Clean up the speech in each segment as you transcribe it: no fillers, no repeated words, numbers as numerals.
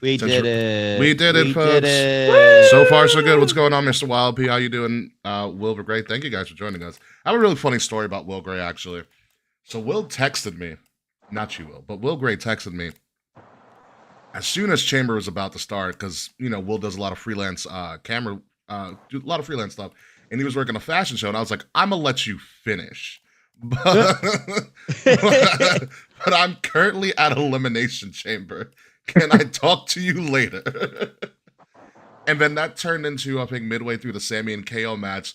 We did it. We did it, folks. Did it. So far, so good. What's going on, Mr. Wild P? How you doing? Will Gray, thank you guys for joining us. I have a really funny story about Will Gray, actually. So Will texted me. Not you, Will, but Will Gray texted me as soon as Chamber was about to start, because, you know, Will does a lot of freelance do a lot of freelance stuff, and he was working a fashion show, and I was like, I'm going to let you finish. But I'm currently at Elimination Chamber. Can I talk to you later? And then that turned into, I think, midway through the Sammy and KO match.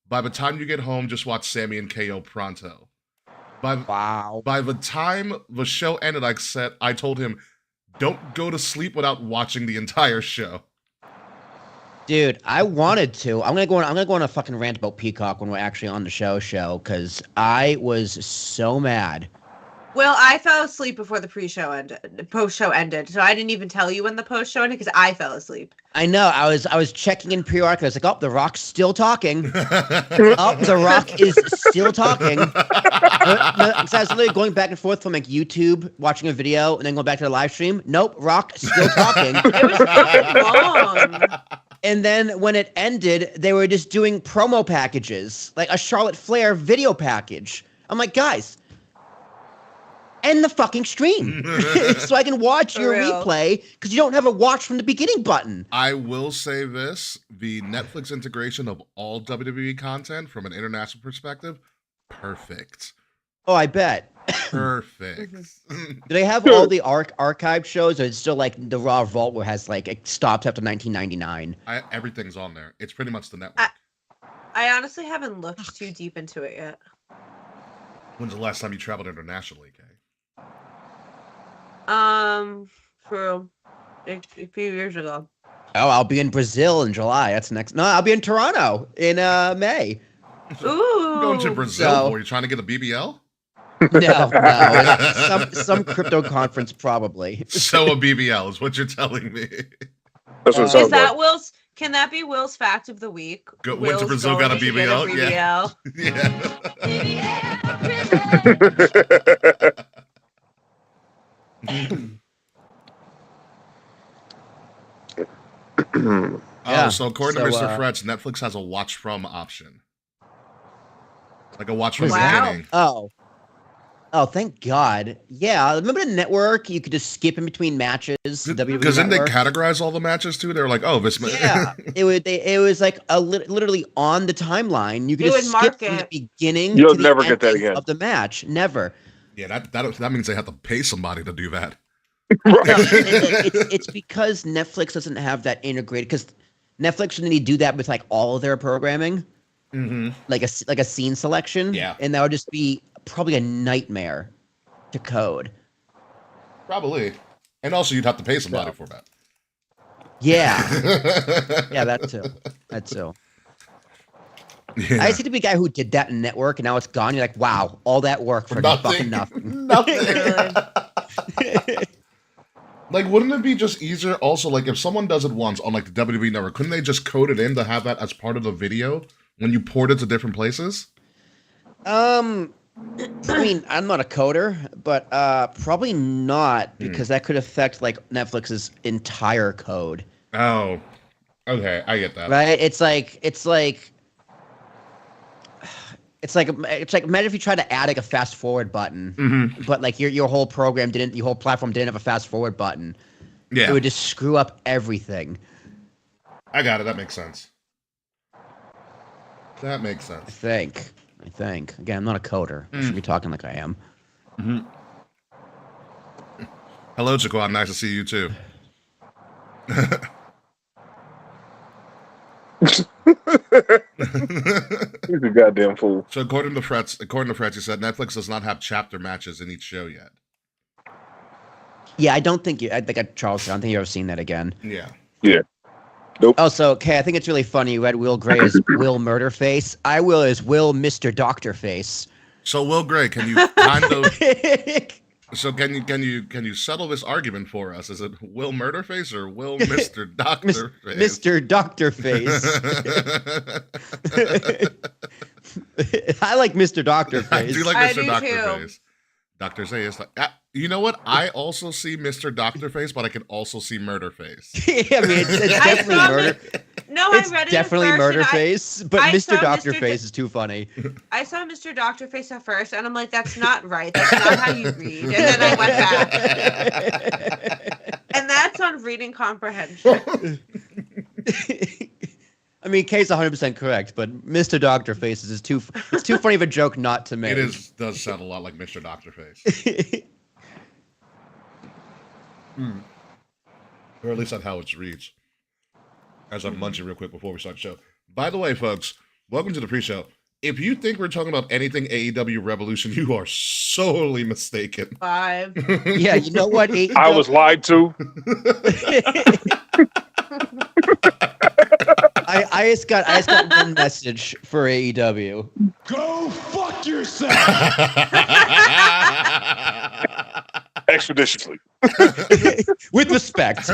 By the time you get home, just watch Sammy and KO pronto. By the time the show ended, I told him, don't go to sleep without watching the entire show. Dude, I wanted to. I'm gonna go on a fucking rant about Peacock when we're actually on the show, because I was so mad. Well, I fell asleep before the post-show ended, so I didn't even tell you when the post-show ended because I fell asleep. I know. I was checking in pre-arc. I was like, oh, The Rock's still talking. Oh, The Rock is still talking. So I was literally going back and forth from like YouTube, watching a video, and then going back to the live stream. Nope, Rock still talking. It was fucking long. And then when it ended, they were just doing promo packages, like a Charlotte Flair video package. I'm like, guys, end the fucking stream so I can watch your replay, because you don't have a watch from the beginning button. I will say this, the Netflix integration of all WWE content from an international perspective, perfect. Oh, I bet. Perfect. Do they have all the archived shows, or is it still like the Raw Vault where it stops after 1999? Everything's on there. It's pretty much the network. I honestly haven't looked too deep into it yet. When's the last time you traveled internationally, Kay? For a few years ago. Oh, I'll be in Brazil in July. That's next. No, I'll be in Toronto in May. Ooh. Going to Brazil? Are you trying to get a BBL? No. Some crypto conference probably. So a BBL is what you're telling me. That's what is that Will's? Can that be Will's fact of the week? Went to Brazil, got a BBL. Yeah. So according to Mr. Fretz, Netflix has a watch from option. Like a watch from the beginning. Oh, thank God. Yeah, remember the network? You could just skip in between matches. Because didn't they categorize all the matches too? They were like, oh, this. Yeah, it was like literally on the timeline. You could just skip from the beginning. You'll never get that again of the match. Never. Yeah, that means they have to pay somebody to do that. It's because Netflix doesn't have that integrated. Because Netflix shouldn't need to do that with like all of their programming. Mm-hmm. Like a scene selection. Yeah, and that would just be probably a nightmare to code. Probably. And also you'd have to pay somebody for that. Yeah. Yeah, that too. Yeah. I see to be a guy who did that in network and now it's gone. You're like, wow, all that work for fucking nothing. Like, wouldn't it be just easier also, like, if someone does it once on, like, the WWE network, couldn't they just code it in to have that as part of the video when you port it to different places? I mean, I'm not a coder, but probably not, because that could affect like Netflix's entire code. Oh, okay, I get that. Right? It's like imagine if you tried to add like a fast forward button, but like your whole platform didn't have a fast forward button. Yeah, it would just screw up everything. I got it. That makes sense. That makes sense. I think. Again, I'm not a coder. I should be talking like I am. Mm-hmm. Hello, Jaquan. Nice to see you too. He's a goddamn fool. So according to Fretz, he said Netflix does not have chapter matches in each show yet. Yeah, I think Charles, I don't think you've ever seen that again. Yeah. Nope. Also, okay, I think it's really funny. You had Will Gray as Will Murderface. I will as Will Mr. Doctor Face. So Will Gray, can you kind of? So can you settle this argument for us? Is it Will Murderface or Will Mr. Doctor Face? Mr. Doctor Face. I like Mr. Doctor Face. I do like Mr. Doctor Face. Dr. Zayas, like, you know what? I also see Mr. Doctor Face, but I can also see Murder Face. Yeah, I mean, it's I definitely saw murder. No, It's I read it definitely at first, murder and face, but I Mr. saw Doctor Mr. Face is too funny. I saw Mr. Doctor Face at first, and I'm like, that's not right. That's not how you read. And then I went back. And that's on reading comprehension. I mean, Kay's 100% correct, but Mr. Doctor Face is too funny of a joke not to make. Does sound a lot like Mr. Doctor Face. Or at least that's how it reads. As I'm munching real quick before we start the show. By the way, folks, welcome to the pre-show. If you think we're talking about anything AEW Revolution, you are sorely mistaken. 5. Yeah, you know what? I was lied to. I just got one message for AEW. Go fuck yourself. Expeditiously. With respect.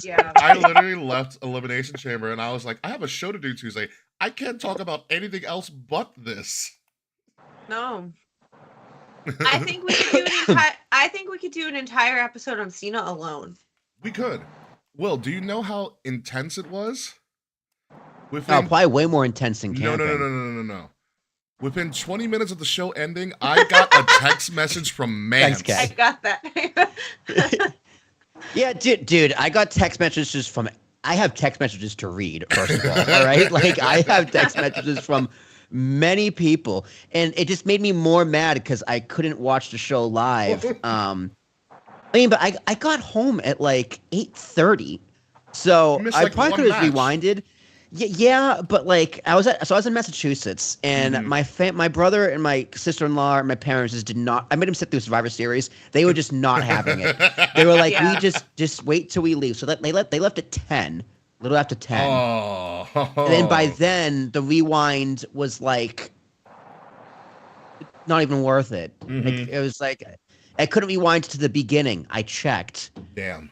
Yeah. I literally left Elimination Chamber and I was like, I have a show to do Tuesday. I can't talk about anything else but this. No. I think we could do an entire episode on Cena alone. We could. Will, do you know how intense it was? Probably way more intense than No. camping. Within 20 minutes of the show ending, I got a text message from Mance. Thanks, Kay. I got that. Yeah, dude, I got text messages from. I have text messages to read, first of all right? Like, I have text messages from many people, and it just made me more mad because I couldn't watch the show live. But I got home at like 8:30, so You missed, I like, probably one could have match. rewinded. Yeah, but like I was in Massachusetts, and my brother and my sister-in-law and my parents just did not. I made them sit through Survivor Series. They were just not having it. They were like, Yeah. "We just wait till we leave." So they left at 10, a little after 10. Oh. And then by then, the rewind was like not even worth it. Like, it was like I couldn't rewind to the beginning. I checked. Damn.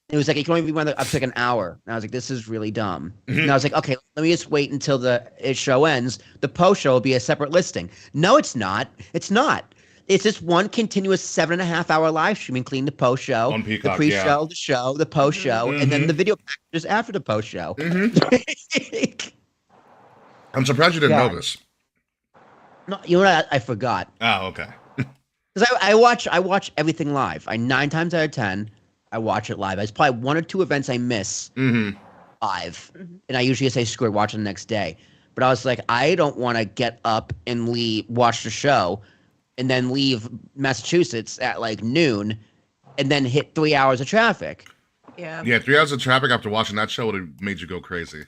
It was like, you can only rewind up to like an hour. And I was like, this is really dumb. And I was like, okay, let me just wait until the show ends. The post show will be a separate listing. No, it's not. It's not. It's just one continuous 7.5 hour live stream, including the post show, On Peacock, the pre-show, yeah. the show, the post show, and then the video packages after the post show. I'm surprised you didn't God. know this. No, you know what? I forgot. Oh, okay. Because I watch everything live. 9 times out of 10, I watch it live. There's probably 1 or 2 events I miss live, and I usually say screw it, watch it the next day. But I was like, I don't want to get up and watch the show, and then leave Massachusetts at like noon, and then hit 3 hours of traffic. Yeah. Yeah, 3 hours of traffic after watching that show would have made you go crazy.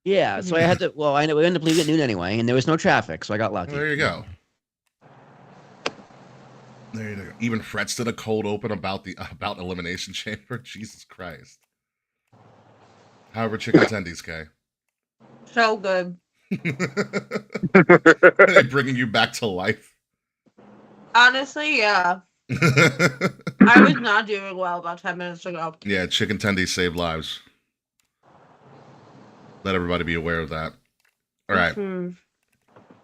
Yeah, so I had to. Well, we ended up leaving at noon anyway, and there was no traffic, so I got lucky. Well, there you go. There you go. Even Fretz did a cold open about Elimination Chamber. Jesus Christ. However, chicken attendees, Kay. So good. Are they bringing you back to life? Honestly, yeah. I was not doing well about 10 minutes ago. Yeah, chicken tendies save lives. Let everybody be aware of that. All right.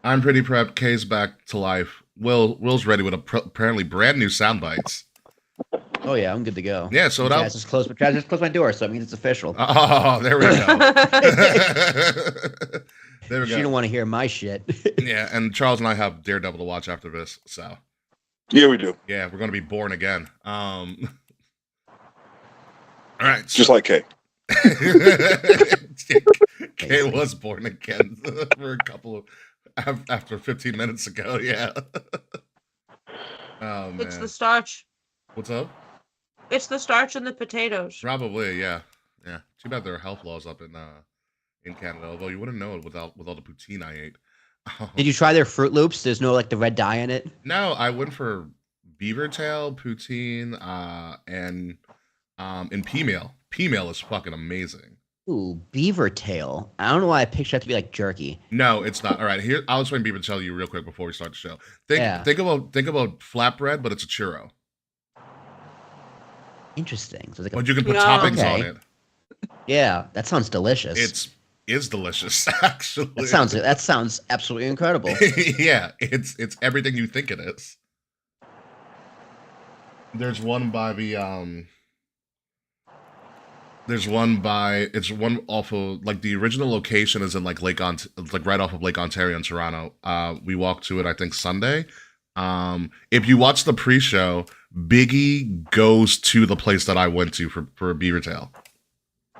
I'm pretty prepped. Kay's back to life. Will's ready with apparently brand new sound bites. Oh yeah, I'm good to go. Yeah, so Chaz just closed my door, so it means it's official. Oh, there we go. There we She go. don't want to hear my shit. Yeah, and Charles and I have Daredevil to watch after this, so Yeah, we do. yeah, we're gonna be born again. All right, Just like Kay. Kay was born again for a couple of after 15 minutes ago. Yeah. Oh man. It's the starch. What's up? It's the starch in the potatoes. Probably, yeah. Yeah. Too bad there are health laws up in Canada, although you wouldn't know it with all the poutine I ate. Did you try their Fruit Loops? There's no like the red dye in it. No, I went for beaver tail, poutine, and pea meal. Pea meal is fucking amazing. Ooh, beaver tail. I don't know why I pictured that to be like jerky. No, it's not. All right, here I'll explain beaver tail to you real quick before we start the show. Think about flatbread, but it's a churro. Interesting. So it's like But you can put Yeah. toppings on Okay. it. yeah, that sounds delicious. Is delicious, actually. that sounds absolutely incredible. Yeah, it's everything you think it is. There's one by the There's one by it's one off of like the original location is in like like right off of Lake Ontario in Toronto. We walked to it I think Sunday. If you watch the pre-show, Biggie goes to the place that I went to for a beaver tail.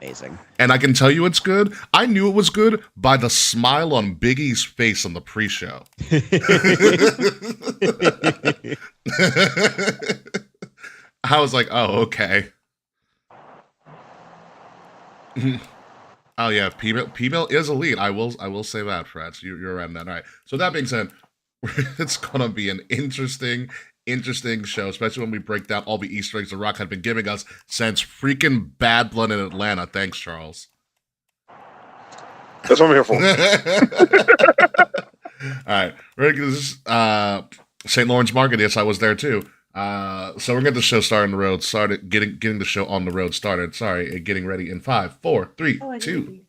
Amazing. And I can tell you it's good. I knew it was good by the smile on Biggie's face on the pre-show. I was like, oh, okay. Oh yeah, P-Mill is elite. I will say that, Frats. You're around that. All right. So that being said, it's gonna be an interesting show, especially when we break down all the Easter eggs The Rock had been giving us since freaking Bad Blood in Atlanta. Thanks, Charles. That's what I'm here for. All right, we're gonna this St. Lawrence Market. Yes, I was there too. So we're gonna get the show started on the road. Started getting the show on the road started. Sorry, getting ready in 5, 4, 3, 2.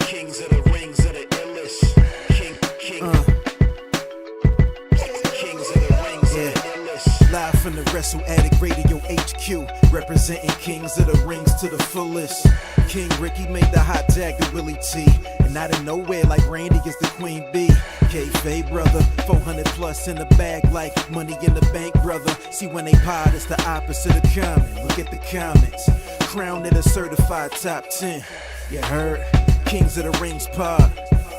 Kings of the rings of the illest. Kings of the rings of the illest. Live from the Wrestle Addict Radio HQ, representing Kings of the Rings to the fullest. King Ricky made the hot tag to Willie T, and out of nowhere like Randy is the Queen Bee. K-Fay brother, 400 plus in the bag like money in the bank brother. See when they pod, it's the opposite of common. Look at the comments, crowned it a certified top 10. You heard? Kings of the Rings pod.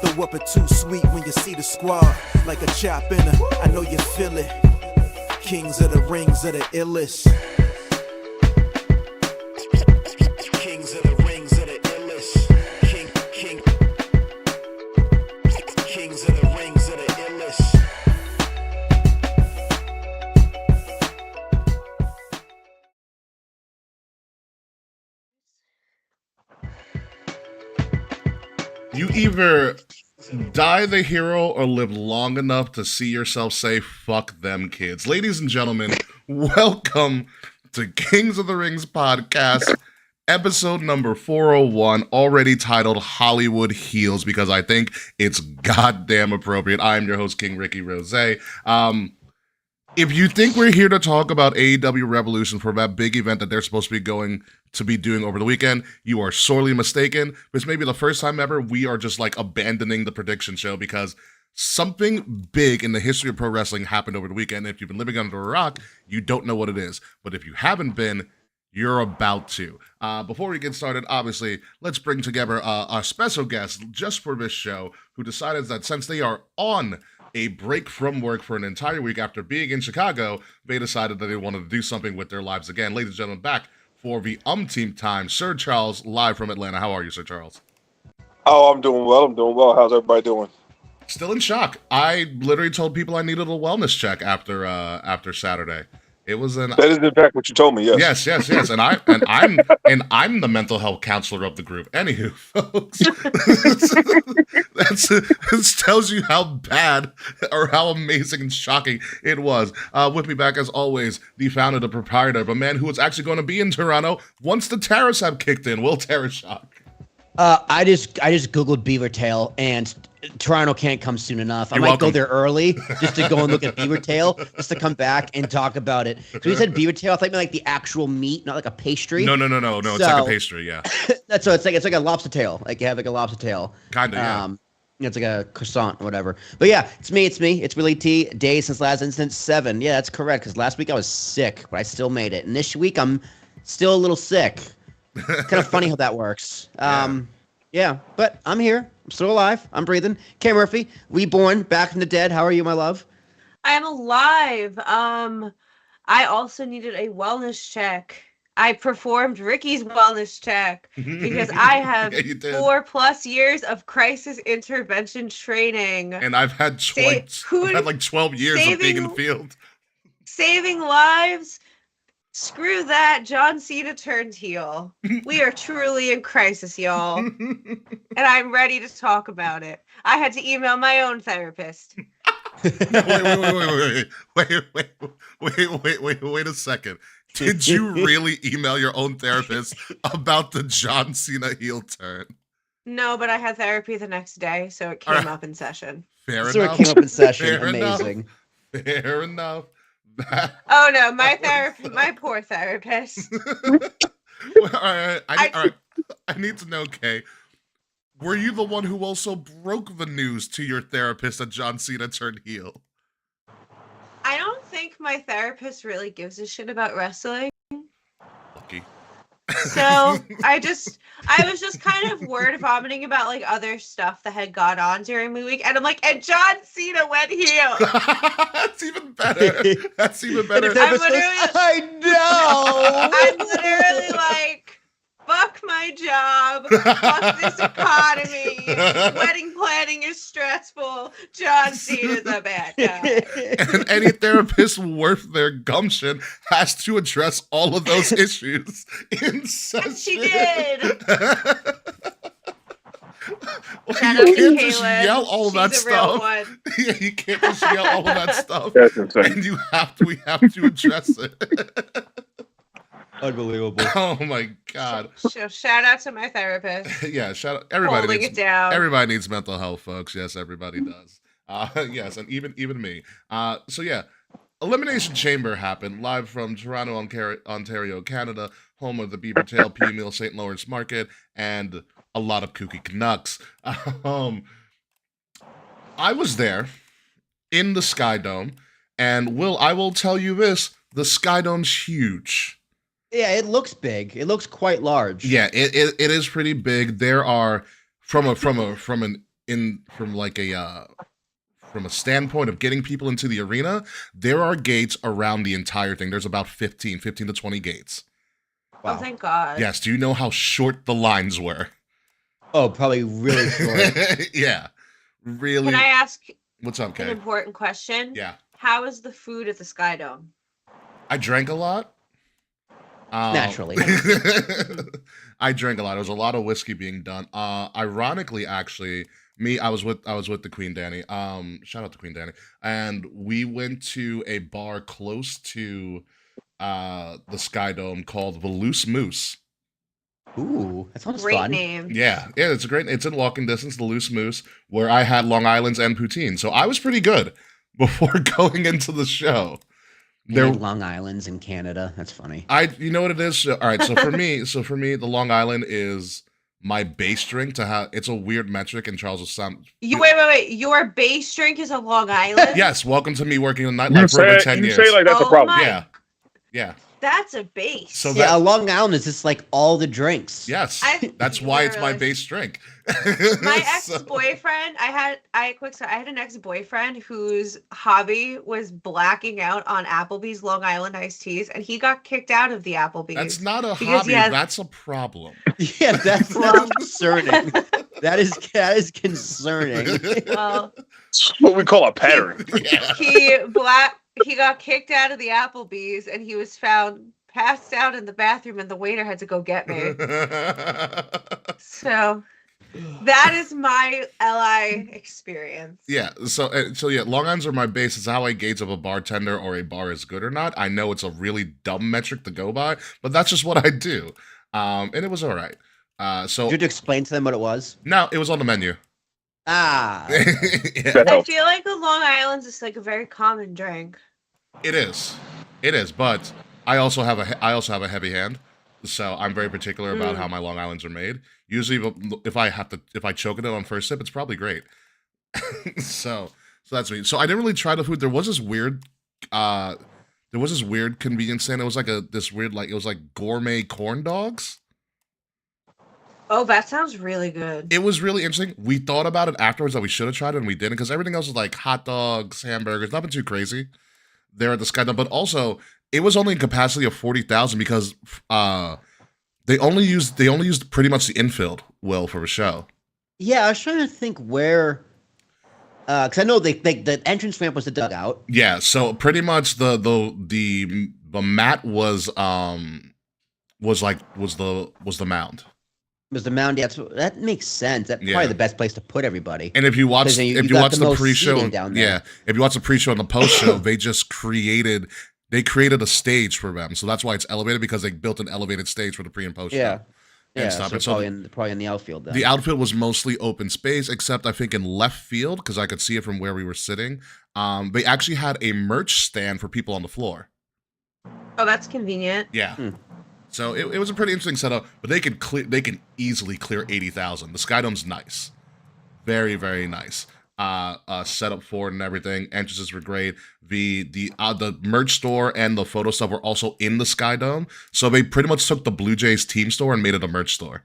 Throw up a too sweet when you see the squad. Like a chop in a, I know you feel it. Kings of the Rings of the illest. Kings of the rings of the illest. Kings of the rings of the illest. You either die the hero or live long enough to see yourself say, fuck them kids. Ladies and gentlemen, welcome to Kings of the Rings podcast, episode number 401, already titled Hollywood Heels, because I think it's goddamn appropriate. I'm your host, King Ricky Rose. If you think we're here to talk about AEW Revolution for that big event that they're supposed to be doing over the weekend, you are sorely mistaken. This may be the first time ever we are just like abandoning the prediction show because something big in the history of pro wrestling happened over the weekend. If you've been living under a rock, you don't know what it is. But if you haven't been, you're about to. Before we get started, obviously, let's bring together our special guest just for this show who decided that since they are on a break from work for an entire week after being in Chicago, they decided that they wanted to do something with their lives again. Ladies and gentlemen, back for the umpteenth time, Sir Charles, live from Atlanta. How are you, Sir Charles? Oh, I'm doing well. How's everybody doing? Still in shock. I literally told people I needed a wellness check after Saturday. It was an That is in fact what you told me. Yes. yes. And I'm the mental health counselor of the group. Anywho, folks, this tells you how bad or how amazing and shocking it was. With me back as always, the founder, the proprietor, the man who is actually going to be in Toronto once the tariffs have kicked in. Will Tarashock. I just Googled beaver tail and Toronto can't come soon enough. I might go there early just to go and look at beaver tail, just to come back and talk about it. So you said beaver tail, I thought like the actual meat, not like a pastry. No. It's like a pastry, yeah. That's so it's like a lobster tail. Like you have like a lobster tail. Kinda, yeah. It's like a croissant or whatever. But yeah, it's me. It's Willie T. Days since last incident 7. Yeah, that's correct. Because last week I was sick, but I still made it. And this week I'm still a little sick. Kind of funny how that works. Yeah, but I'm here. I'm still alive. I'm breathing. Kay Murphy, reborn, back from the dead. How are you, my love? I am alive. I also needed a wellness check. I performed Ricky's wellness check because I have 4+ years of crisis intervention training. And I've had like 12 years of being in the field. Saving lives. Screw that. John Cena turned heel. We are truly in crisis, y'all. And I'm ready to talk about it. I had to email my own therapist. Wait a second. Did you really email your own therapist about the John Cena heel turn? No, but I had therapy the next day, so it came up in session. Fair so enough. it came up in session. Fair Amazing. Fair enough. Oh no, my poor therapist. Well, all right, I need to know, Kay. Were you the one who also broke the news to your therapist that John Cena turned heel? I don't think my therapist really gives a shit about wrestling. Lucky. So I was just kind of word vomiting about like other stuff that had gone on during the week, and I'm like, and John Cena went heel. That's even better. That's even better. I know. I'm literally like, fuck my job. Fuck this economy. Wedding planning is stressful. John Cena's a bad guy. And any therapist worth their gumption has to address all of those issues in session. And she did. Well, you can't just yell all of that stuff. Yeah, you can't just yell all of that stuff. That's insane. And we have to address it. Unbelievable. Oh my god. So shout out to my therapist. Yeah, shout out. Everybody holding it down. Everybody needs mental health, folks. Yes, everybody does. Yes, and even me. So yeah, Elimination Chamber happened live from Toronto, Ontario, Canada, home of the Beavertail P Meal St. Lawrence Market, and a lot of kooky Canucks. I was there in the Sky Dome, and I will tell you this: the Sky Dome's huge. Yeah, it looks big. It looks quite large. Yeah, it is pretty big. There are from a standpoint of getting people into the arena, there are gates around the entire thing. There's about 15 to 20 gates. Wow. Oh, thank God. Yes, do you know how short the lines were? Oh, probably really short. Yeah. Really. Can I ask What's up, Kay? an important question? Yeah. How is the food at the Sky Dome? I drank a lot. Naturally. I drank a lot. There was a lot of whiskey being done. Ironically, actually, I was with the Queen Danny. Shout out to Queen Danny. And we went to a bar close to the Sky Dome called the Loose Moose. Ooh, that sounds Great fun. name. Yeah, it's in walking distance, the Loose Moose, where I had Long Island's and poutine. So I was pretty good before going into the show. There Long Island's in Canada. That's funny. You know what it is? All right, so for me, the Long Island is my base drink to have. It's a weird metric in Charles's sound. Wait. Your base drink is a Long Island? Yes, welcome to me working in nightlife for over 10 years. You say like that's a problem. Yeah. That's a base. So a Long Island is just like all the drinks. Yes, that's why it's my base drink. My ex-boyfriend, I had an ex-boyfriend whose hobby was blacking out on Applebee's Long Island iced teas, and he got kicked out of the Applebee's. That's not a hobby. That's a problem. Yeah, that's concerning. That is concerning. Well, that's what we call a pattern. Yeah. He got kicked out of the Applebee's, and he was found passed out in the bathroom, and the waiter had to go get me. So that is my LI experience. Yeah. So yeah, Long Island's are my base. It's how I gauge if a bartender or a bar is good or not. I know it's a really dumb metric to go by, but that's just what I do. And it was all right. So did you explain to them what it was? No, it was on the menu. Ah. Yeah. I feel like the Long Island's is like a very common drink. It is, but I also have a heavy hand, so I'm very particular about how my Long Islands are made. Usually, if I choke it on first sip, it's probably great. so that's me. So I didn't really try the food. There was this weird convenience stand. It was like it was like gourmet corn dogs. Oh, that sounds really good. It was really interesting. We thought about it afterwards that we should have tried it, and we didn't, because everything else was like hot dogs, hamburgers, nothing too crazy there at the Sky Dome. But also, it was only a capacity of 40,000 because they only used pretty much the infield for the show. Yeah, I was trying to think where, because I know the entrance ramp was the dugout. Yeah, so pretty much the mat was the mound. Was the mound? Yeah, that makes sense. That's probably the best place to put everybody. And if you watch the pre-show, if you watch the pre-show and the post-show, they created a stage for them. So that's why it's elevated, because they built an elevated stage for the pre and post-show. Yeah. Yeah, stuff. so And so probably in the outfield then. the outfield was mostly open space, except I think in left field, because I could see it from where we were sitting. They actually had a merch stand for people on the floor. Oh, that's convenient. Yeah. So it was a pretty interesting setup, but they can easily clear 80,000. The Skydome's nice. Very, very nice. Setup for it and everything. Entrances were great. The merch store and the photo stuff were also in the Skydome. So they pretty much took the Blue Jays team store and made it a merch store.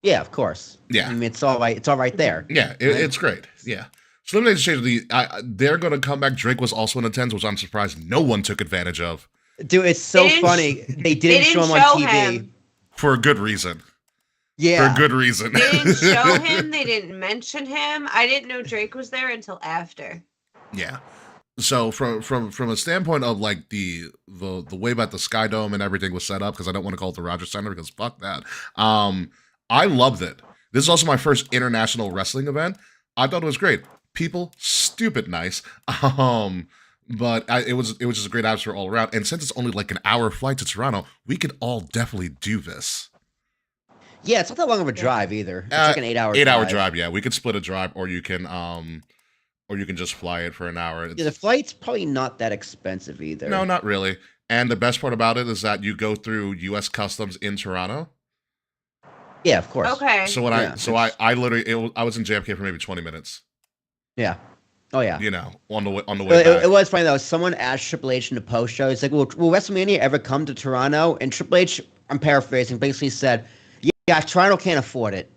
Yeah, of course. Yeah. I mean, it's all right there. Yeah, it's great. Yeah. So Elimination Chamber, they're going to come back. Drake was also in attendance, which I'm surprised no one took advantage of. Dude, it's so funny. They didn't show him on TV. Him. For a good reason. Yeah. For a good reason. They didn't show him. They didn't mention him. I didn't know Drake was there until after. Yeah. So from a standpoint of like the way that the Skydome and everything was set up, because I don't want to call it the Rogers Center because fuck that. I loved it. This is also my first international wrestling event. I thought it was great. People, stupid nice. But it was just a great atmosphere all around. And since it's only like an hour flight to Toronto, we could all definitely do this. Yeah, it's not that long of a drive either. It's like an 8-hour drive. 8-hour drive, yeah. We could split a drive, or you can just fly it for an hour. Yeah, the flight's probably not that expensive either. No, not really. And the best part about it is that you go through U.S. Customs in Toronto. Yeah, of course. Okay. So when I literally I was in JFK for maybe 20 minutes. Yeah. Oh yeah. You know, on the way back. It was funny though. Someone asked Triple H in the post show. He's like, "Will WrestleMania ever come to Toronto?" And Triple H, I'm paraphrasing, basically said, "Yeah, Toronto can't afford it."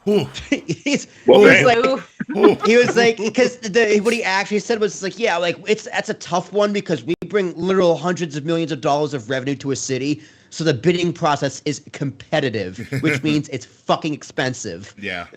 He was like, because what he actually said was like, yeah, like that's a tough one because we bring literal hundreds of millions of dollars of revenue to a city, so the bidding process is competitive, which means it's fucking expensive. Yeah,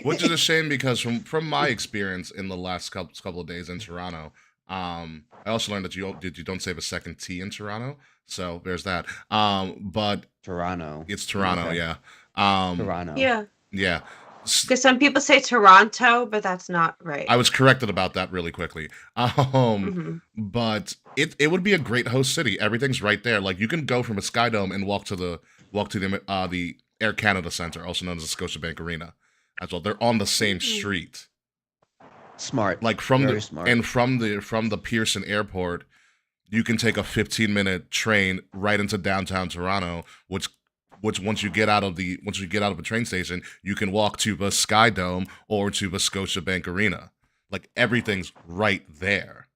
which is a shame because from my experience in the last couple of days in Toronto, I also learned that you don't save a second T in Toronto, so there's that. But Toronto, it's Toronto, okay. Yeah. Toronto, yeah. Yeah. Because some people say Toronto, but that's not right. I was corrected about that really quickly. But it would be a great host city. Everything's right there. Like you can go from a Skydome and walk to the Air Canada Center, also known as the Scotiabank Arena, as well. They're on the same street. Smart. Like from the Pearson Airport, you can take a 15-minute train right into downtown Toronto, which once you get out of the train station, you can walk to the Skydome or to the Scotiabank Arena. Like everything's right there.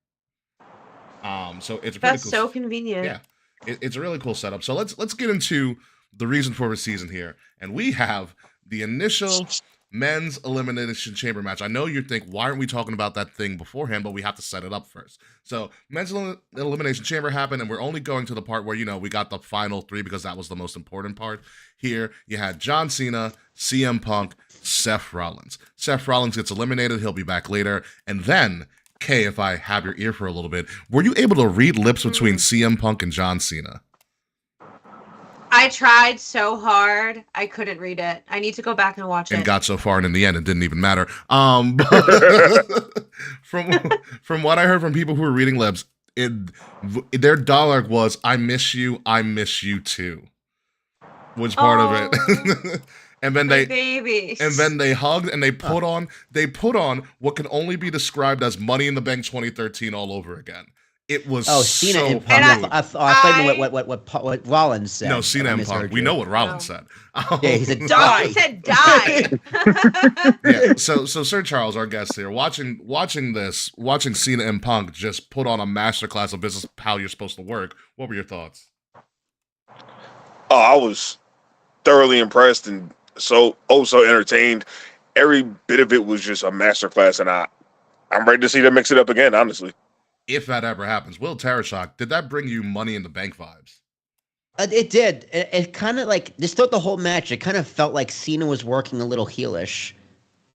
So it's that's cool. So convenient. Yeah, it's a really cool setup. So let's get into the reason for the season here, and we have the initial men's elimination chamber match. I know you think, why aren't we talking about that thing beforehand? But we have to set it up first. So men's elimination chamber happened, and we're only going to the part where, we got the final three because that was the most important part. Here, you had John Cena, CM Punk, Seth Rollins. Seth Rollins gets eliminated. He'll be back later. And then, Kay, if I have your ear for a little bit, were you able to read lips between CM Punk and John Cena? I tried so hard, I couldn't read it. I need to go back and watch it. And got so far, and in the end, it didn't even matter. But from what I heard from people who were reading lips, their dialogue was, I miss you too," was part of it. And then they hugged and they put on what can only be described as Money in the Bank 2013 all over again. It was Cena and Punk. I thought what Rollins said. No, Cena and Punk. We know what Rollins said. Yeah, he said die. He said die. Yeah. So Sir Charles, our guest here, watching Cena and Punk just put on a masterclass of business, how you're supposed to work. What were your thoughts? Oh, I was thoroughly impressed and so entertained. Every bit of it was just a masterclass, and I'm ready to see them mix it up again, honestly. If that ever happens. Will Tarashok, did that bring you Money in the Bank vibes? It did. It kind of like, just throughout the whole match, it kind of felt like Cena was working a little heelish.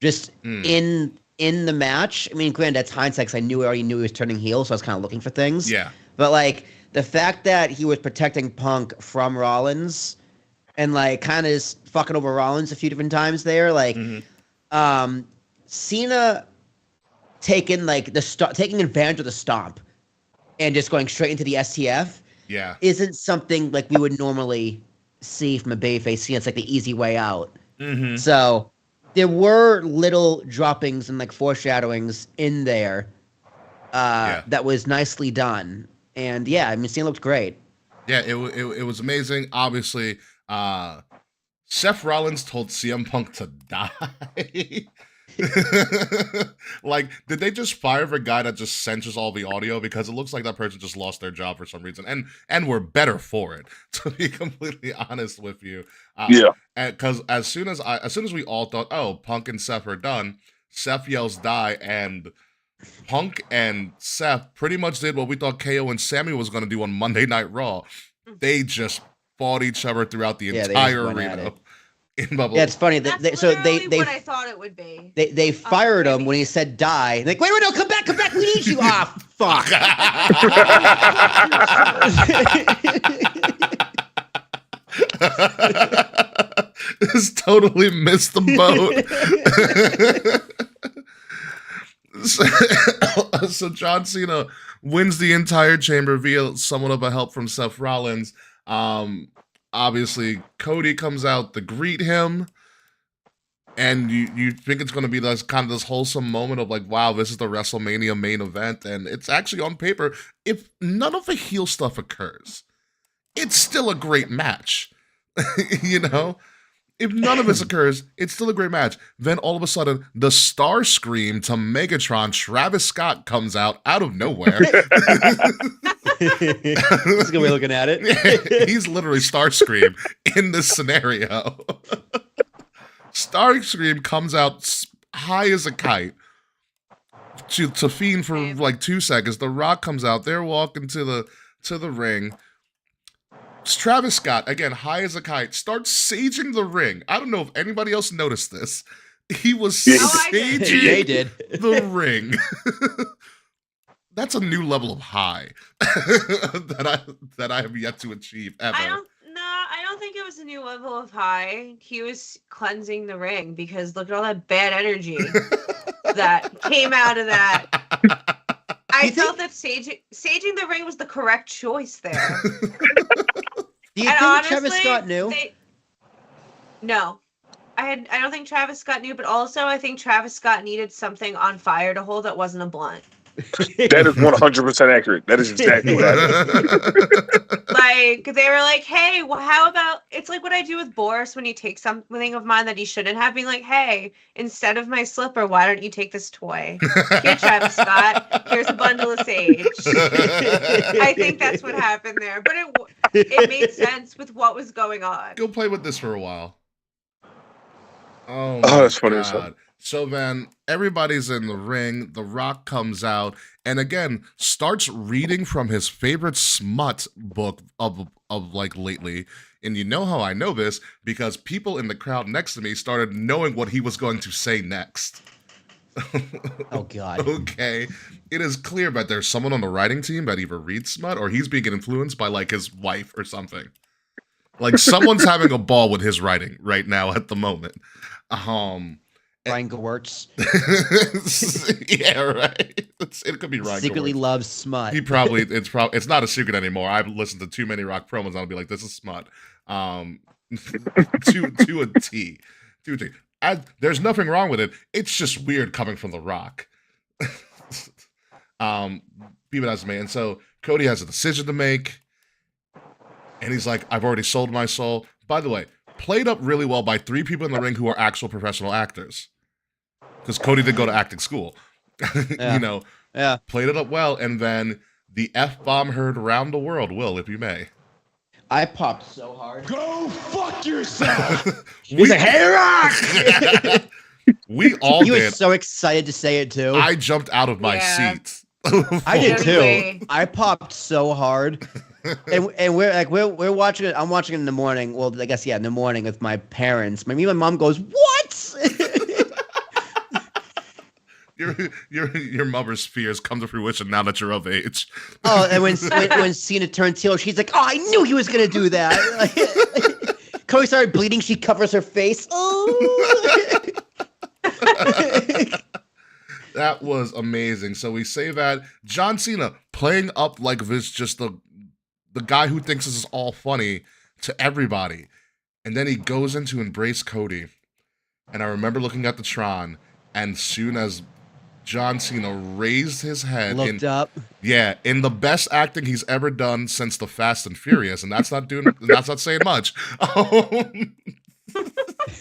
Just in the match. I mean, granted, that's hindsight, because I already knew he was turning heel, so I was kind of looking for things. Yeah. But like, the fact that he was protecting Punk from Rollins and like kind of fucking over Rollins a few different times there, like, Cena taking advantage of the stomp and just going straight into the STF, isn't something like we would normally see from a babyface scene. It's like the easy way out. Mm-hmm. So there were little droppings and like foreshadowings in there that was nicely done. And yeah, I mean, Cena looked great. Yeah, it was amazing. Obviously, Seth Rollins told CM Punk to die. Like, did they just fire the guy that just censors all the audio? Because it looks like that person just lost their job for some reason, and we're better for it. To be completely honest with you, because as soon as we all thought, oh, Punk and Seth are done, Seth yells die, and Punk and Seth pretty much did what we thought KO and Sammy was going to do on Monday Night Raw. They just fought each other throughout the entire arena. In Bubble. Yeah, it's funny. That's they what I thought it would be. They fired him when he said die. They're like, wait, no, come back, we need you. Ah, fuck. This totally missed the boat. So John Cena wins the entire chamber via somewhat of a help from Seth Rollins. Obviously, Cody comes out to greet him, and you think it's going to be this kind of this wholesome moment of like, wow, this is the WrestleMania main event, and it's actually on paper. If none of the heel stuff occurs, it's still a great match. You know? If none of this occurs, it's still a great match. Then all of a sudden, the Star Scream to Megatron, Travis Scott comes out of nowhere. That's a good way of looking at it. He's literally Starscream in this scenario. Starscream comes out high as a kite to fiend for like 2 seconds. The Rock comes out. They're walking to the ring. Travis Scott, again, high as a kite, starts saging the ring. I don't know if anybody else noticed this. He was saging the ring. That's a new level of high that I have yet to achieve ever. I don't think it was a new level of high. He was cleansing the ring because look at all that bad energy that came out of that. I felt that saging the ring was the correct choice there. Do you think honestly, Travis Scott knew? No. I don't think Travis Scott knew, but also I think Travis Scott needed something on fire to hold that wasn't a blunt. That is 100% accurate. That is exactly what happened. Like, they were like, hey, well, how about, it's like what I do with Boris when you take something of mine that he shouldn't have, being like, hey, instead of my slipper, why don't you take this toy? Here, Travis Scott, here's a bundle of sage. I think that's what happened there, but it made sense with what was going on. Go play with this for a while. Oh, that's funny as hell. So then everybody's in the ring. The Rock comes out and again starts reading from his favorite smut book of like lately. And you know how I know this? Because people in the crowd next to me started knowing what he was going to say next. Oh, God. Okay. It is clear that there's someone on the writing team that either reads smut or he's being influenced by like his wife or something. Like someone's having a ball with his writing right now at the moment. Ryan Gewurz. Yeah, right. It could be Ryan secretly Gewurz. Loves smut. It's not a secret anymore. I've listened to too many Rock promos and I'll be like, this is smut. To a T. There's nothing wrong with it. It's just weird coming from The Rock. People has to make. And so Cody has a decision to make. And he's like, I've already sold my soul. By the way, played up really well by 3 people in the ring who are actual professional actors. Because Cody did go to acting school. Yeah. You know, played it up well. And then the F-bomb heard around the world, Will, if you may. I popped so hard. Go fuck yourself! He's like, hey, Rock! We all did. He was so excited to say it, too. I jumped out of my seat. I did, too. I popped so hard. And we're watching it. I'm watching it in the morning. Well, I guess in the morning with my parents. Me and my mom goes, "What?" Your mother's fears come to fruition now that you're of age. Oh, and when Cena turns heel, she's like, "Oh, I knew he was gonna do that." Cody started bleeding. She covers her face. Oh. That was amazing. So we say that John Cena playing up like this, just the guy who thinks this is all funny, to everybody. And then he goes in to embrace Cody. And I remember looking at the Tron, and soon as John Cena raised his head, looked up. Yeah, in the best acting he's ever done since the Fast and Furious, and that's not saying much.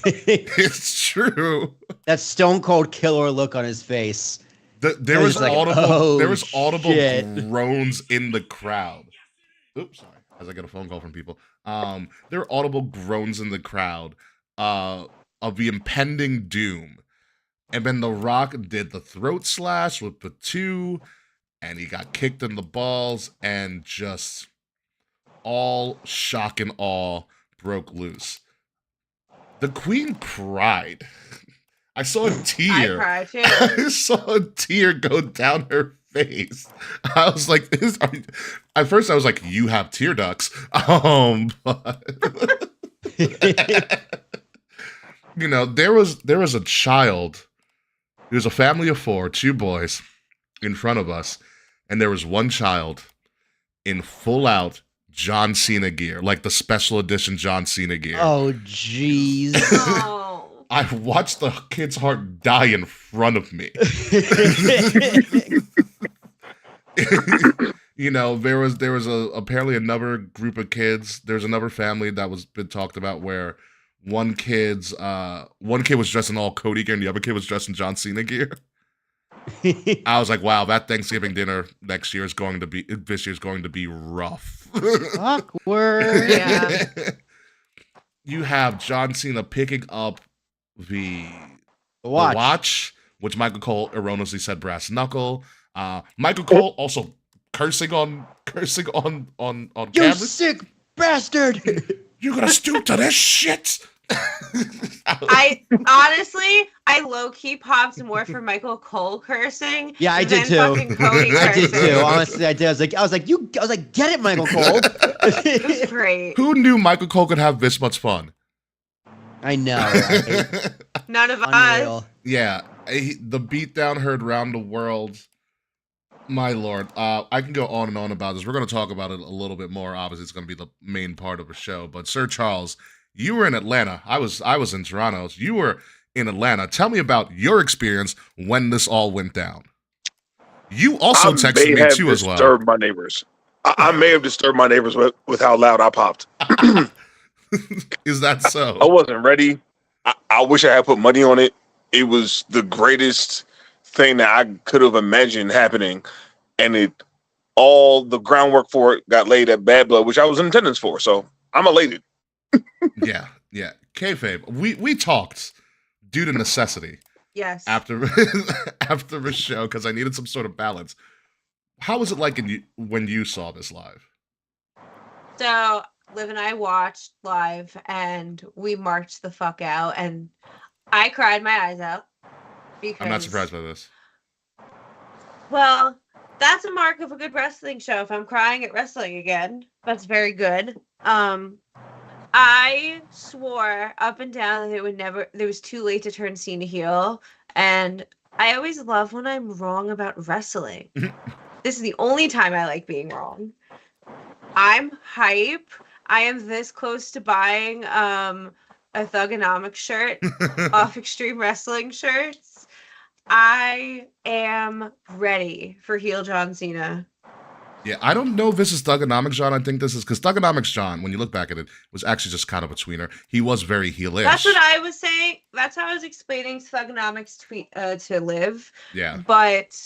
It's true. That stone cold killer look on his face. There was like, audible shit. groans in the crowd. Oops, sorry. As I get a phone call from people. There were audible groans in the crowd of the impending doom. And then The Rock did the throat slash with the 2, and he got kicked in the balls, and just all shock and awe broke loose. The Queen cried. I saw a tear. I cried too. I saw a tear go down her face. I was like, at first I was like, you have tear ducts. But you know, there was a child. There was a family of 4, 2 boys in front of us, and there was one child in full out John Cena gear, like the special edition John Cena gear. Oh, jeez. Oh. I watched the kid's heart die in front of me. You know, there was apparently another group of kids. There's another family that was been talked about where one kid was dressed in all Cody gear and the other kid was dressed in John Cena gear. I was like, wow, that Thanksgiving dinner this year is going to be rough. Awkward. Yeah. You have John Cena picking up the Watch. which Michael Cole erroneously said brass knuckle. Michael Cole also cursing on You camera. sick bastard. You're gonna stoop to this shit. I honestly, I low key popped more for Michael Cole cursing. Yeah, I did than too. fucking Cody I did cursing. too. Honestly, I did. I was like, get it, Michael Cole. It was great. Who knew Michael Cole could have this much fun? I know. Right? None of us. Unreal. Yeah, the beatdown heard round the world. My lord, I can go on and on about this. We're going to talk about it a little bit more. Obviously, it's going to be the main part of the show. But Sir Charles, you were in Atlanta. I was in Toronto. You were in Atlanta. Tell me about your experience when this all went down. You also texted me too as well. Disturbed my neighbors. I may have disturbed my neighbors with how loud I popped. Is that so? I wasn't ready. I wish I had put money on it. It was the greatest thing that I could have imagined happening, and all the groundwork for it got laid at Bad Blood, which I was in attendance for. So I'm elated. Yeah. Kayfabe, we talked due to necessity. Yes. After the show, because I needed some sort of balance. How was it like when you saw this live? So Liv and I watched live, and we marched the fuck out, and I cried my eyes out. Because, I'm not surprised by this. Well, that's a mark of a good wrestling show. If I'm crying at wrestling again, that's very good. I swore up and down that it was too late to turn Cena heel. And I always love when I'm wrong about wrestling. This is the only time I like being wrong. I'm hype. I am this close to buying a Thugonomics shirt off Extreme Wrestling Shirts. I am ready for heel John Cena. Yeah, I don't know if this is Thugonomics John. I think this is because Thugonomics John, when you look back at it, was actually just kind of a tweener. He was very heelish. That's what I was saying. That's how I was explaining Thugonomics to Liv. Yeah. But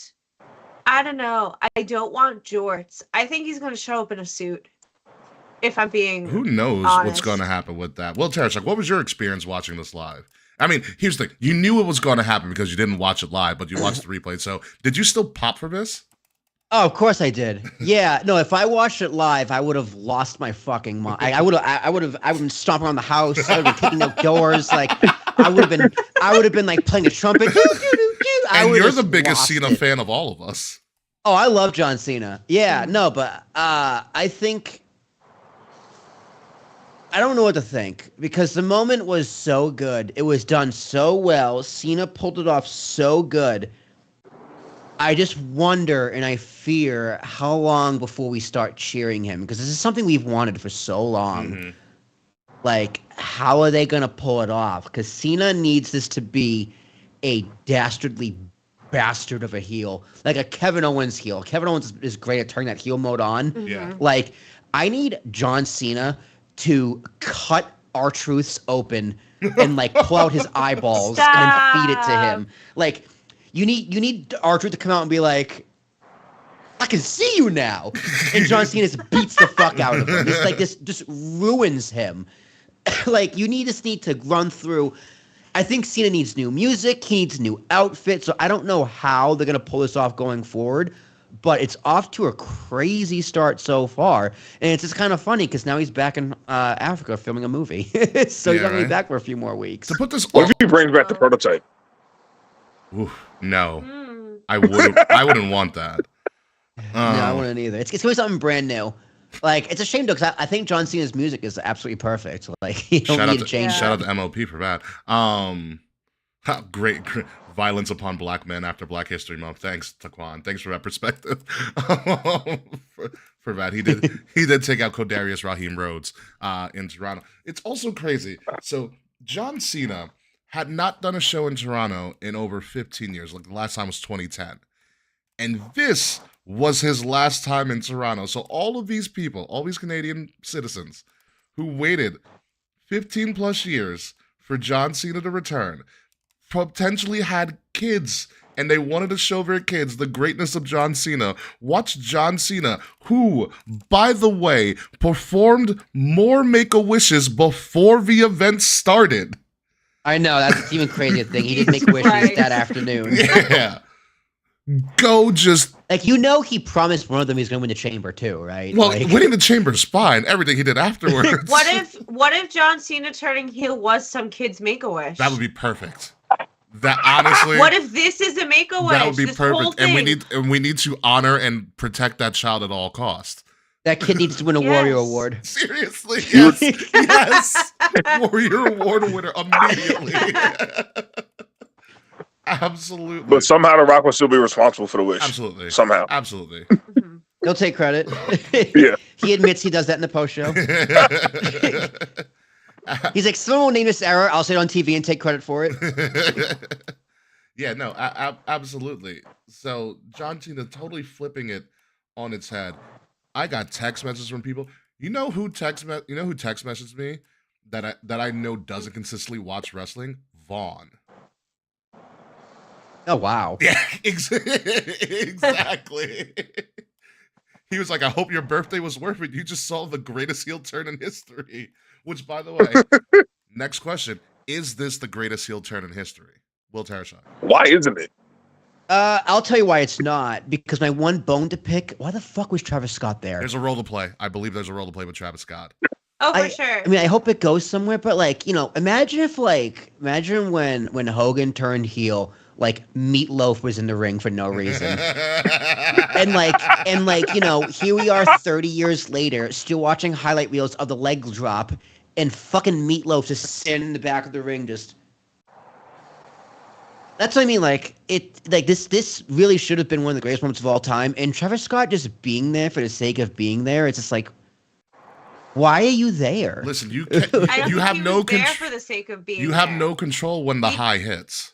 I don't know. I don't want jorts. I think he's going to show up in a suit. If I'm being Who knows honest. what's going to happen with that? Well, Terrence, what was your experience watching this live? I mean, here's the thing. You knew it was going to happen because you didn't watch it live, but you watched the replay. So did you still pop for this? Oh, of course I did. Yeah, no. If I watched it live, I would have lost my fucking mind. I would have been stomping around the house. I would have been kicking out doors. Like I would have been like playing a trumpet. And you're the biggest Cena fan of all of us. Oh, I love John Cena. Yeah, no, but I think I don't know what to think because the moment was so good. It was done so well. Cena pulled it off so good. I just wonder and I fear how long before we start cheering him because this is something we've wanted for so long. Mm-hmm. Like, how are they gonna pull it off? Because Cena needs this to be a dastardly bastard of a heel, like a Kevin Owens heel. Kevin Owens is great at turning that heel mode on. Yeah. Like, I need John Cena to cut R-Truth's open and like pull out his eyeballs and feed it to him. Like, you need R-Truth to come out and be like, I can see you now, and John Cena just beats the fuck out of him. It's like this just ruins him. Like, you need to run through. I think Cena needs new music. He needs a new outfit. So I don't know how they're going to pull this off going forward, but it's off to a crazy start so far. And it's just kind of funny because now he's back in Africa filming a movie. So he's not going to be back for a few more weeks. To put this, what if he brings back the prototype? Oof, no, I wouldn't want that. No, I wouldn't either. It's going to be something brand new. Like, it's a shame, though, because I think John Cena's music is absolutely perfect. Like, you don't need to change that. Shout out to MOP for that. Great violence upon black men after Black History Month. Thanks, Taquan. Thanks for that perspective. for that, he did take out Kodarius Raheem Rhodes in Toronto. It's also crazy. So John Cena had not done a show in Toronto in over 15 years. Like, the last time was 2010, and this was his last time in Toronto. So all of these people, all these Canadian citizens who waited 15 plus years for John Cena to return, potentially had kids, and they wanted to show their kids the greatness of John Cena. Watch John Cena, who, by the way, performed more Make-A-Wishes before the event started. I know, that's even crazier thing. He did Make-A-Wishes that afternoon. Yeah. Go just... Like, he promised one of them he's going to win the chamber, too, right? Well, like, winning the chamber's fine. Everything he did afterwards. What if John Cena turning heel was some kid's Make-A-Wish? That would be perfect. That, honestly... What if this is a Make-A-Wish? That would be this whole perfect. thing? And we need to honor and protect that child at all costs. that kid needs to win a Warrior Award. Seriously, yes. Yes. Warrior Award winner immediately. Absolutely. But somehow The Rock will still be responsible for the wish. Absolutely. Somehow. Absolutely. He'll take credit. Yeah. He admits he does that in the post show. He's like, someone will name this error. I'll say it on TV and take credit for it. Yeah, no, absolutely. So John Cena totally flipping it on its head. I got text messages from people. You know who text messaged me that I know doesn't consistently watch wrestling? Vaughn. Oh, wow. Yeah, exactly. He was like, I hope your birthday was worth it. You just saw the greatest heel turn in history. Which, by the way, next question. Is this the greatest heel turn in history? Will Tarashai. Why isn't it? I'll tell you why it's not. Because my one bone to pick, why the fuck was Travis Scott there? There's a role to play. I believe there's a role to play with Travis Scott. Oh, for sure. I mean, I hope it goes somewhere, but like, imagine when Hogan turned heel, like Meatloaf was in the ring for no reason. and here we are 30 years later, still watching highlight reels of the leg drop, and fucking Meatloaf just standing in the back of the ring, just. That's what I mean. This really should have been one of the greatest moments of all time, and Travis Scott just being there for the sake of being there. It's just like, why are you there? Listen, you have no control for the sake of being. You have no control when the high hits.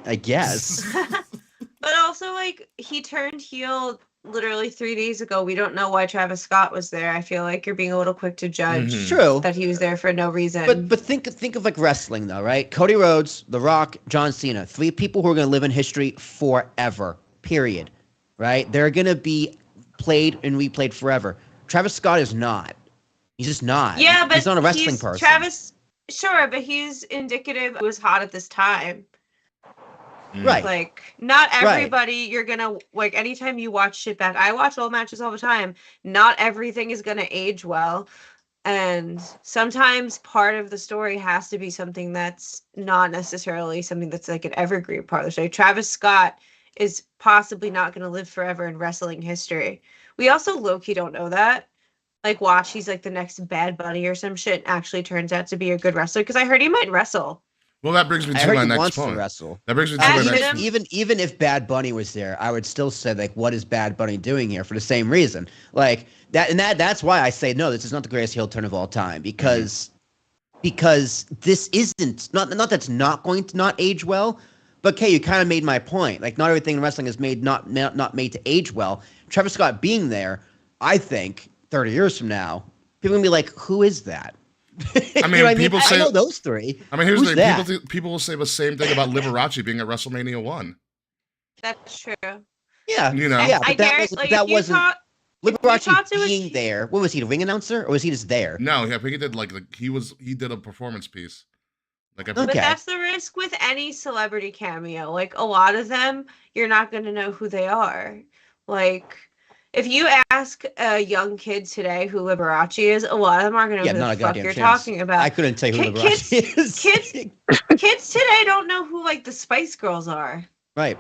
I guess. But also, like, he turned heel literally 3 days ago. We don't know why Travis Scott was there. I feel like you're being a little quick to judge True. that he was there for no reason. But think of like wrestling though, right? Cody Rhodes, The Rock, John Cena, 3 people who are going to live in history forever. Period. Right? They're going to be played and replayed forever. Travis Scott is not. He's just not. Yeah, but he's not a wrestling person. Travis, sure, but he's indicative. It was hot at this time. Right. Like, not everybody you're gonna, like, anytime you watch shit back, I watch old matches all the time. Not everything is gonna age well. And sometimes part of the story has to be something that's not necessarily something that's like an evergreen part of the story. Travis Scott is possibly not gonna live forever in wrestling history. We also low-key don't know that. Like, watch, he's like the next Bad Bunny or some shit, and actually turns out to be a good wrestler. Because I heard he might wrestle. Well, that brings me I to heard my he next wants to point. wrestle. That brings me to At my minimum- next point. Even if Bad Bunny was there, I would still say like, what is Bad Bunny doing here for the same reason? Like that's why I say no. This is not the greatest heel turn of all time because this isn't not that's not going to not age well. But Kay, you kind of made my point. Like not everything in wrestling is made not made to age well. Travis Scott being there, I think 30 years from now, people are gonna be like, who is that? I mean, You know what people say I know those three. I mean, here's Who's the that? thing. People will say the same thing about Liberace being at WrestleMania 1. That's true. Yeah, You know? yeah, I but that guarantee, wasn't. like, That if you wasn't. talk to Liberace a being kid- there. What was he, the ring announcer, or was he just there? No, I think he did he did a performance piece. Like I But Okay. that's the risk with any celebrity cameo. Like a lot of them, you're not going to know who they are. Like if you ask a young kid today who Liberace is, a lot of them aren't going to Yeah, know not who a the fuck goddamn you're chance. talking about. I couldn't tell you who Ki- Liberace is. Kids today don't know who like the Spice Girls are. Right.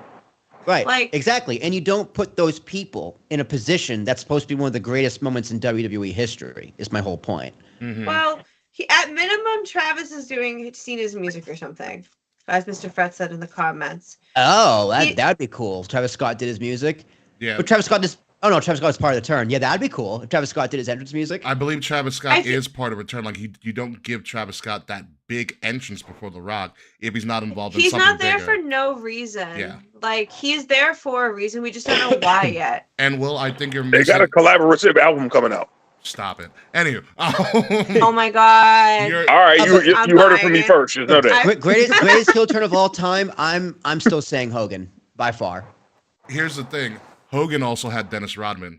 Like- Exactly. And you don't put those people in a position that's supposed to be one of the greatest moments in WWE history. Is my whole point. Mhm. Well, at minimum, Travis is doing Cena's music or something, as Mr. Fett said in the comments. Oh, He- that'd be cool. If Travis Scott did his music. Yeah. But Travis Scott just. Oh no, Travis Scott is part of the turn. Yeah, that'd be cool if Travis Scott did his entrance music. I believe Travis Scott I thi- is part of Return. Like you don't give Travis Scott that big entrance before The Rock if he's not involved in He's something not there bigger. for no reason. Yeah. Like he's there for a reason. We just don't know why yet. And Will, I think you're They missing. got a collaborative album coming out. Stop it. Anywho, Oh my god. you're- All right, you I'm heard it from buying me it. first. Just know that. Greatest heel turn of all time. I'm still saying Hogan by far. here's the thing. Hogan also had Dennis Rodman.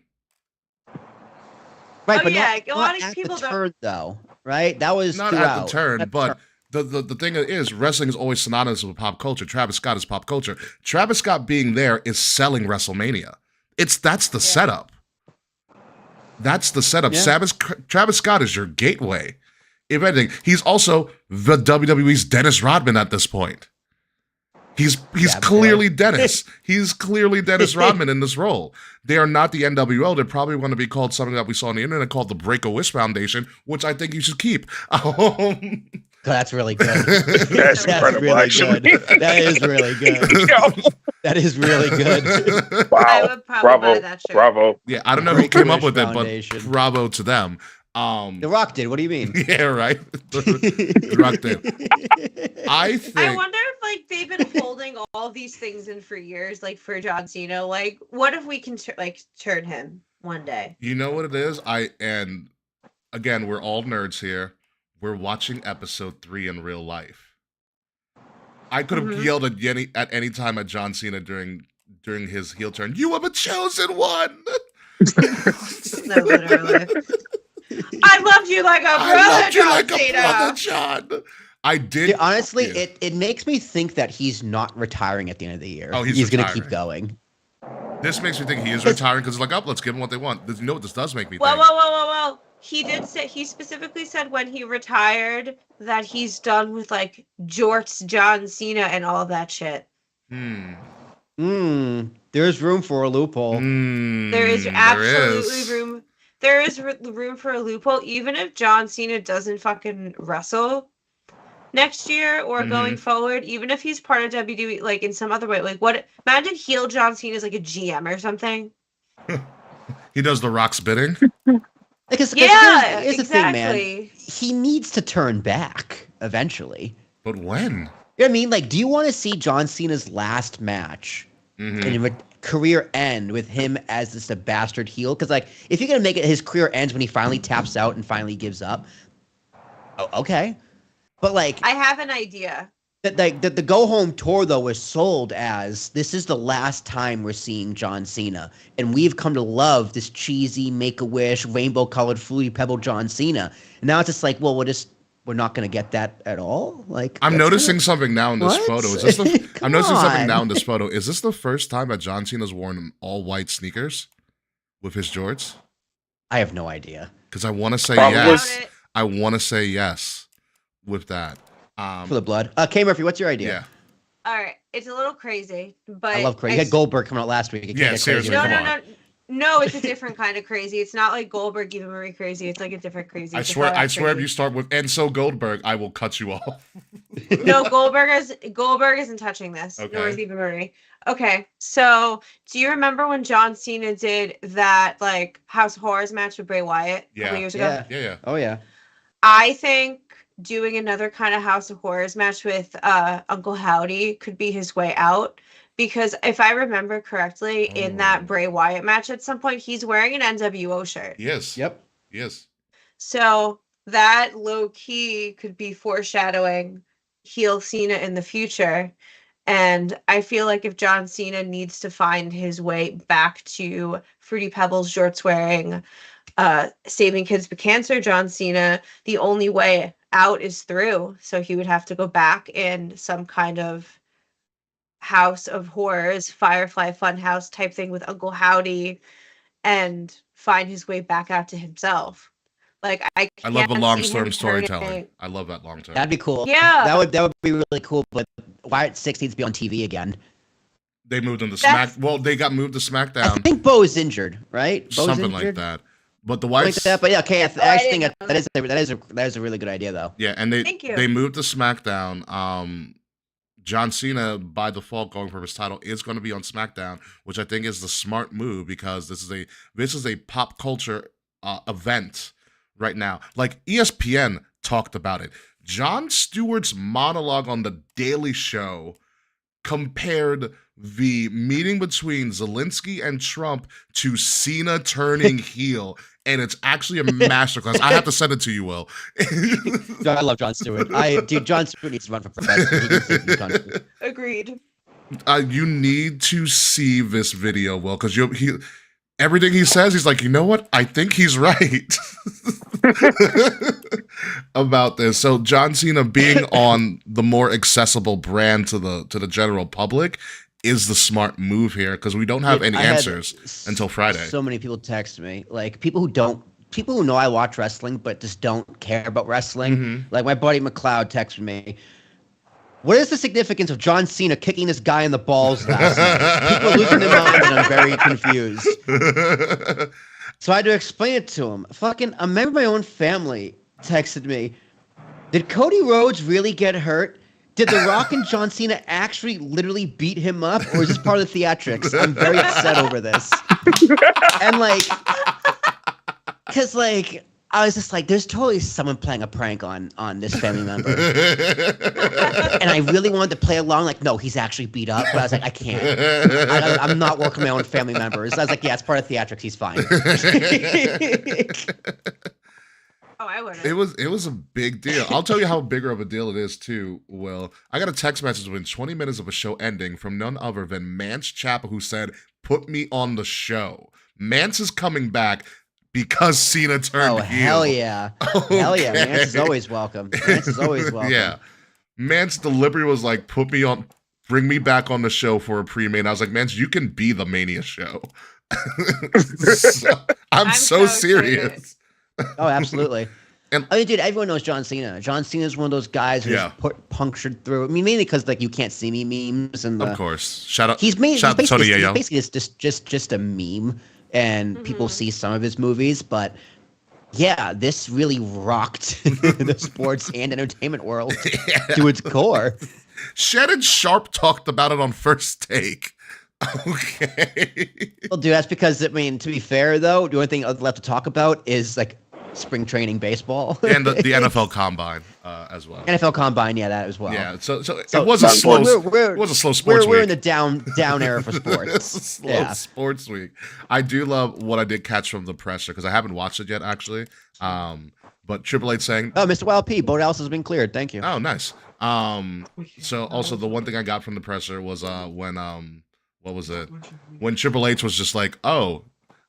Right, Oh, but yeah, not, a lot not of at people the don't- turn though. Right, that was Not throughout. at the turn, At but the thing is, wrestling is always synonymous with pop culture. Travis Scott is pop culture. Travis Scott being there is selling WrestleMania. That's the setup. That's the setup. Yeah. Travis Scott is your gateway. If anything, he's also the WWE's Dennis Rodman at this point. He's Yeah, clearly Dennis. He's clearly Dennis Rodman in this role. They are not the NWO. They probably want to be called something that we saw on the internet called the Break-A-Wish Foundation, which I think you should keep. That's really good. That's incredible, really actually. good. That is really good. That is really good. I Wow. would probably buy that shirt. Bravo. Yeah, I don't know who came up Break-A-Wish with it, but Foundation. bravo to them. The Rock did. What do you mean? Yeah, right. The Rock did. I I think wonder if like they've been holding all these things in for years, like for John Cena. Like, what if we can turn him one day? you know what it is. And again, we're all nerds here. We're watching episode 3 in real life. I could have Mhm. yelled at any time at John Cena during his heel turn. You are the chosen one. No, literally. I loved you like a I brother, loved you John like a Cena. brother, John. I did. Dude, honestly, yeah. it makes me think that he's not retiring at the end of the year. Oh, he's gonna retiring. keep going. This makes me think he is retiring because it's like, oh, let's give them what they want. You know what this does make me Well, think? well. He did say, he specifically said when he retired that he's done with like Jorts, John Cena, and all that shit. There's room for a loophole. There is absolutely room. There is room for a loophole, even if John Cena doesn't fucking wrestle next year or going forward. Even if he's part of WWE, like in some other way. Like, what? Imagine heel John Cena is like a GM or something. He does the Rock's bidding. Because Yeah, here's the thing, man. exactly. He needs to turn back eventually. But when? You know what I mean? Like, do you want to see John Cena's last match and a career end with him as just a bastard heel? Because, like, if you're going to make it his career ends when he finally taps out and finally gives up, okay. But, like, I have an idea. the go home tour though was sold as this is the last time we're seeing John Cena, and we've come to love this cheesy Make-A-Wish rainbow colored fruity pebble John Cena. And now it's just like, well, we're not going to get that at all. Like, I'm that's noticing kinda- something now in this What? photo. Is this the? Come I'm noticing something on. now in this photo. Is this the first time that John Cena's worn all white sneakers with his jorts? I have no idea. Because I want to say Probably. yes. Doubt it. I want to say yes with that. For the blood. K Murphy, what's your idea? Yeah. All right, it's a little crazy, but I love crazy. You had Goldberg coming out last week. It can't Yeah, get seriously. crazier No, than no, that. No, it's a different kind of crazy. It's not like Goldberg Eva Marie crazy. It's like a different crazy. I swear if you start with and so Goldberg, I will cut you off. No, Goldberg isn't touching this. Okay. Nor is Eva Marie. Okay, so do you remember when John Cena did that like House of Horrors match with Bray Wyatt a couple years ago? Yeah. Oh yeah. I think doing another kind of House of Horrors match with Uncle Howdy could be his way out. Because if I remember correctly, in that Bray Wyatt match at some point, he's wearing an NWO shirt. Yes. Yep. Yes. So that low key could be foreshadowing heel Cena in the future. And I feel like if John Cena needs to find his way back to Fruity Pebbles jorts wearing, saving kids with cancer, John Cena, the only way out is through. So he would have to go back in some kind of House of Horrors, Firefly Funhouse type thing with Uncle Howdy and find his way back out to himself. Like I love the long term storytelling. I love that long term. That'd be cool. Yeah. That would be really cool, but Wyatt 6 needs to be on TV again. They moved him to Well, they got moved to SmackDown. I think Bo is injured, right? Bo's Something injured? like that. But the Wyatt, Like that, but yeah, okay. I I think didn't know that is a really good idea, though. yeah, and Thank you. they moved to SmackDown. John Cena, by default, going for his title, is going to be on SmackDown, which I think is the smart move because this is a pop culture event right now. Like ESPN talked about it. Jon Stewart's monologue on The Daily Show compared the meeting between Zelensky and Trump to Cena turning heel, and it's actually a masterclass. I have to send it to you, Will. I love Jon Stewart. Jon Stewart needs to run for president. He can save this country. Agreed. You need to see this video, Will, because everything he says, he's like, you know what? I think he's right about this. So John Cena being on the more accessible brand to the general public is the smart move here because we don't have any answers until Friday. So many people text me, like people who know I watch wrestling but just don't care about wrestling. Mm-hmm. Like my buddy McLeod texted me, what is the significance of John Cena kicking this guy in the balls last night? People are losing their minds and I'm very confused. So I had to explain it to him. A member of my own family texted me, did Cody Rhodes really get hurt? Did The Rock and John Cena actually literally beat him up, or is this part of the theatrics? I'm very upset over this. And because I was just like, there's totally someone playing a prank on this family member. And I really wanted to play along, like, no, he's actually beat up. But I was like, I can't. I'm not working my own family members. I was like, yeah, it's part of theatrics. He's fine. Oh, I would. It was a big deal. I'll tell you how bigger of a deal it is too, Will. I got a text message within 20 minutes of a show ending from none other than Mance Chapel, who said, put me on the show. Mance is coming back because Cena turned heel. Hell yeah. Okay. Hell yeah. Mance is always welcome. Mance is always welcome. Yeah. Mance delivery was like, bring me back on the show for a pre-main. I was like, Mance, you can be the Mania show. I'm so serious. Oh, absolutely. And, I mean, dude, everyone knows John Cena. John Cena is one of those guys who's punctured through. I mean, mainly because you can't see me memes and of course. Shout out. He's Tony Yayo. He's basically just a meme, and people see some of his movies. But yeah, this really rocked the sports and entertainment world to its core. Shannon Sharp talked about it on First Take. Okay. Well, dude, that's because, I mean, to be fair, though, the only thing left to talk about is spring training baseball and the NFL Combine as well. NFL Combine, yeah, that as well. Yeah, so it was a slow. It was a slow sports week. We're in the down era for sports. It's a slow sports week. I do love what I did catch from the presser because I haven't watched it yet actually. But Triple H saying, "Oh, Mr. Wild P, boat house has been cleared. Thank you." Oh, nice. So also the one thing I got from the presser was when what was it? When Triple H was just like, "Oh,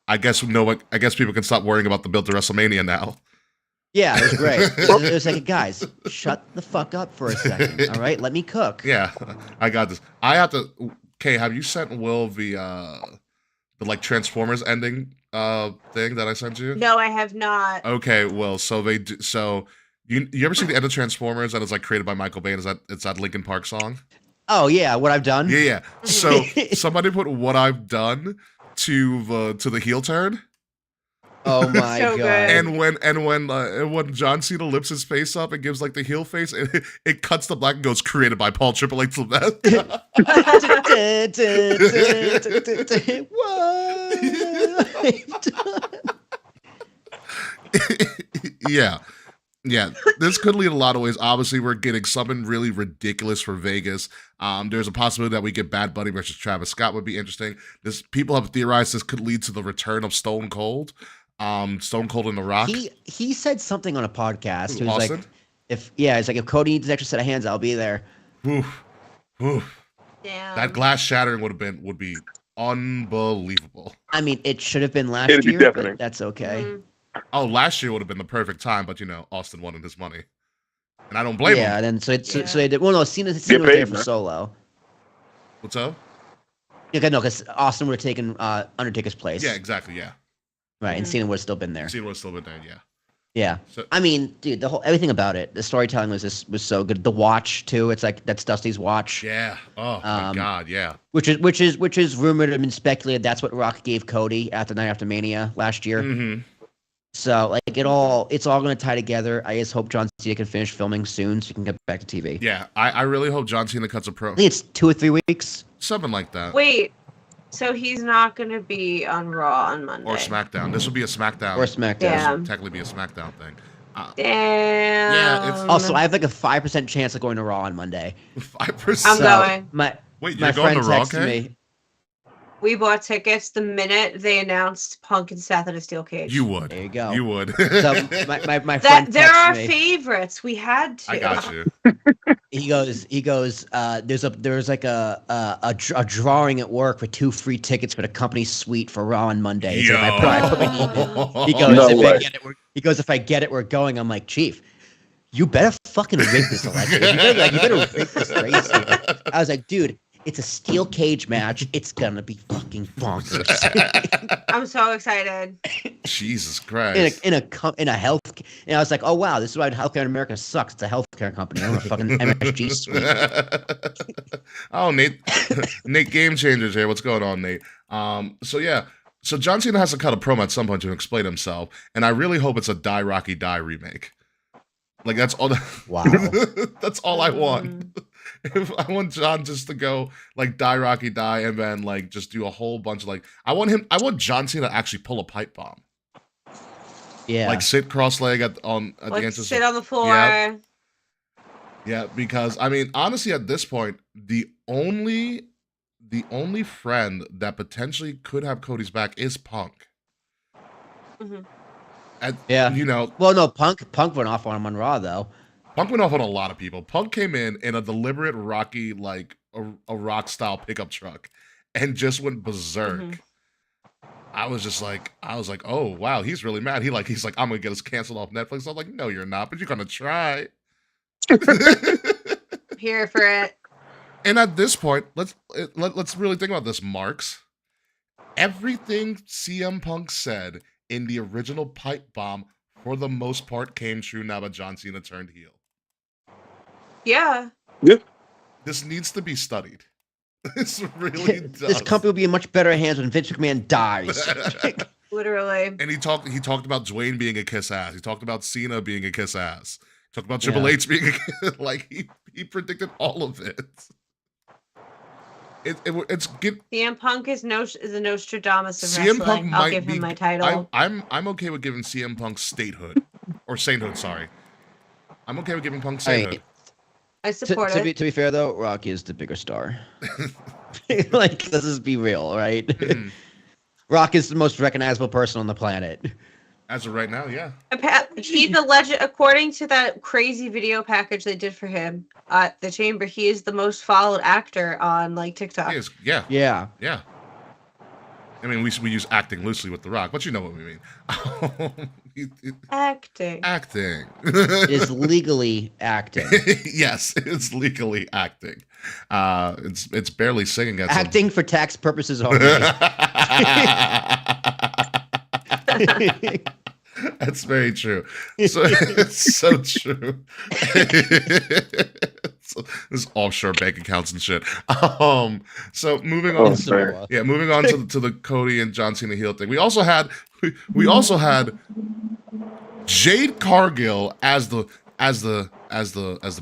I guess people can stop worrying about the build to WrestleMania now." Yeah, it was great. It was like, guys, shut the fuck up for a second, all right? Let me cook. Yeah, I got this. I have to. Okay, have you sent Will the Transformers ending thing that I sent you? No, I have not. Okay, well, so they do, so you ever see the end of Transformers that is created by Michael Bay? It's that Linkin Park song? Oh yeah, What I've Done. Yeah. So somebody put What I've Done, to the heel turn. Oh my So god! good. And when John Cena lifts his face up and gives like the heel face, it cuts the black and goes created by Paul Triple H. What? Yeah. Yeah, this could lead a lot of ways. Obviously, we're getting something really ridiculous for Vegas. There's a possibility that we get Bad Bunny versus Travis Scott would be interesting. People have theorized this could lead to the return of Stone Cold. Stone Cold and The Rock. He said something on a podcast. He was Austin? like, it's like if Cody needs an extra set of hands, I'll be there. Oof. Damn. That glass shattering would be unbelievable. I mean, it should have been last It'd be year, deafening. but that's okay. Mhm. Oh, last year would have been the perfect time, but Austin wanted his money, and I don't blame Yeah, him. and then so Yeah. they did. Well, no, Cena was paid, there for man. Solo. What's up? Yeah, no, because Austin would have taken Undertaker's place. Yeah, exactly. Yeah, Right, and Mhm. Cena would have still been there. Cena would have still been there. Yeah. Yeah. So I mean, dude, everything about it, the storytelling was so good. The watch too. It's like that's Dusty's watch, yeah. Oh my God. Yeah. which is rumored and been speculated. That's what Rock gave Cody after Night After Mania last year. Mm-hmm. So like it's all going to tie together. I just hope John Cena can finish filming soon so he can get back to TV. Yeah. I really hope John Cena cuts a I pro. think it's 2 or 3 weeks. Something like that. Wait, so he's not gonna be on Raw on Monday? Or SmackDown. This would be a SmackDown. Or SmackDown. This Damn. would technically be a SmackDown thing. Damn. Yeah, it's- Also, I have like a 5% chance of going to Raw on Monday. 5%. I'm going. My Wait, my you're going friend to Raw, texted okay? me. We bought tickets the minute they announced Punk and Seth in a steel cage. You would. There you go. You would. So my that friend they're texted our me. favorites. We had to. I got you. He goes. There's like a drawing at work for 2 free tickets for the company suite for Raw on Monday. So if I put my- he goes, No if way. I get it, if I get it, we're going. I'm like, Chief, you better fucking rig this election. You better rig this race here. I was like, dude, it's a steel cage match. It's gonna be fucking bonkers. I'm so excited. Jesus Christ. in a health, and I was like, oh wow, this is why healthcare in America sucks. It's a healthcare company. I don't want a fucking MSG suite. Oh, Nate. Nate Game Changers here. What's going on, Nate? So yeah. So John Cena has to cut a promo at some point to explain himself, and I really hope it's a Die Rocky Die remake. Like that's all. Wow. That's all I want. If I want John just to go like Die Rocky Die, and then like just do a whole bunch of like I want John Cena to actually pull a pipe bomb. Yeah. Like sit cross-legged at the Let's entrance. sit on the floor. Yeah. Yeah, because I mean, honestly, at this point, the only friend that potentially could have Cody's back is Punk. Mhm. And, Yeah. Well, no, Punk went off on him on Raw though. Punk went off on a lot of people. Punk came in a deliberate Rocky, like a rock style pickup truck, and just went berserk. Mhm. I was like, oh wow, he's really mad. He's like, I'm gonna get us canceled off Netflix. I'm like, no, you're not, but you're gonna try. Here for it. And at this point, let's really think about this, Marks. Everything CM Punk said in the original pipe bomb, for the most part, came true now that John Cena turned heel. Yeah. This needs to be studied. This really does. This company will be in much better hands when Vince McMahon dies. Literally. And he talked about Dwayne being a kiss ass. He talked about Cena being a kiss ass. He talked about Triple H being like he predicted all of it. It's good. CM Punk is a Nostradamus of CM wrestling. Punk I'll might give be. him my title. I'm okay with giving CM Punk statehood or sainthood. Sorry, I'm okay with giving Punk sainthood. I support to it. be fair though, Rocky is the bigger star. Like, let's just be real, right? Mhm. Rock is the most recognizable person on the planet. As of right now, yeah. He's a legend. According to that crazy video package they did for him at the Chamber, he is the most followed actor on like TikTok. He is, yeah. Yeah. Yeah. I mean, we use acting loosely with The Rock, but you know what we mean. Acting. Acting. Is legally acting. Yes, it's legally acting. It's barely singing at some- Acting for tax purposes only. That's very true. So it's so true. This offshore bank accounts and shit. So moving Oh, on. fair. Yeah, moving on to the Cody and John Cena heel thing. We also had Jade Cargill as the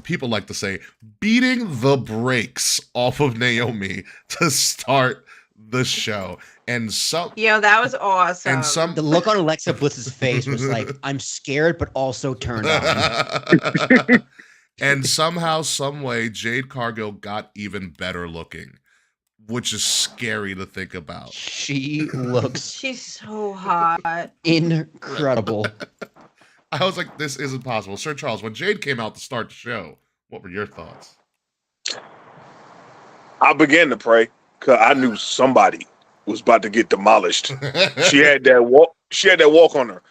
people like to say, beating the brakes off of Naomi to start the show. And that was awesome. And the look on Alexa Bliss's face was like, I'm scared, but also turned on. And somehow, some way, Jade Cargill got even better looking, which is scary to think about. She's so hot. Incredible. I was like, this isn't possible. Sir Charles, when Jade came out to start the show, what were your thoughts? I began to pray because I knew somebody was about to get demolished. She had that walk. She had that walk on her.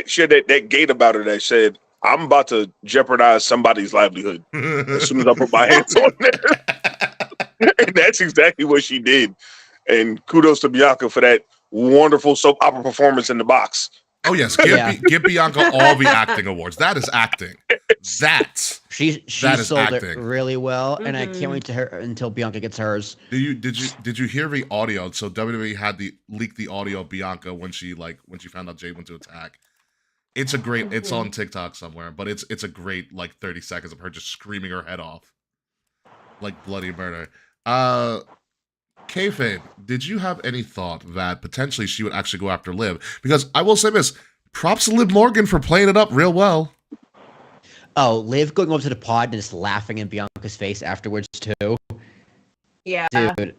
She had that gait about her that said, "I'm about to jeopardize somebody's livelihood." As soon as I put my hands on there, and that's exactly what she did. And kudos to Bianca for that wonderful soap opera performance in the box. Oh yes, give Bianca all the acting awards. That is acting. She that is sold acting. it really well, and I can't wait until Bianca gets hers. Did you hear the audio? So WWE had leaked the audio of Bianca when she found out Jade went to attack. It's a great. It's on TikTok somewhere, but it's a great 30 seconds of her just screaming her head off, like bloody murder. Kayfabe, did you have any thought that potentially she would actually go after Liv? Because I will say this, props to Liv Morgan for playing it up real well. Oh, Liv going over to the pod and just laughing in Bianca's face afterwards too. Yeah, dude,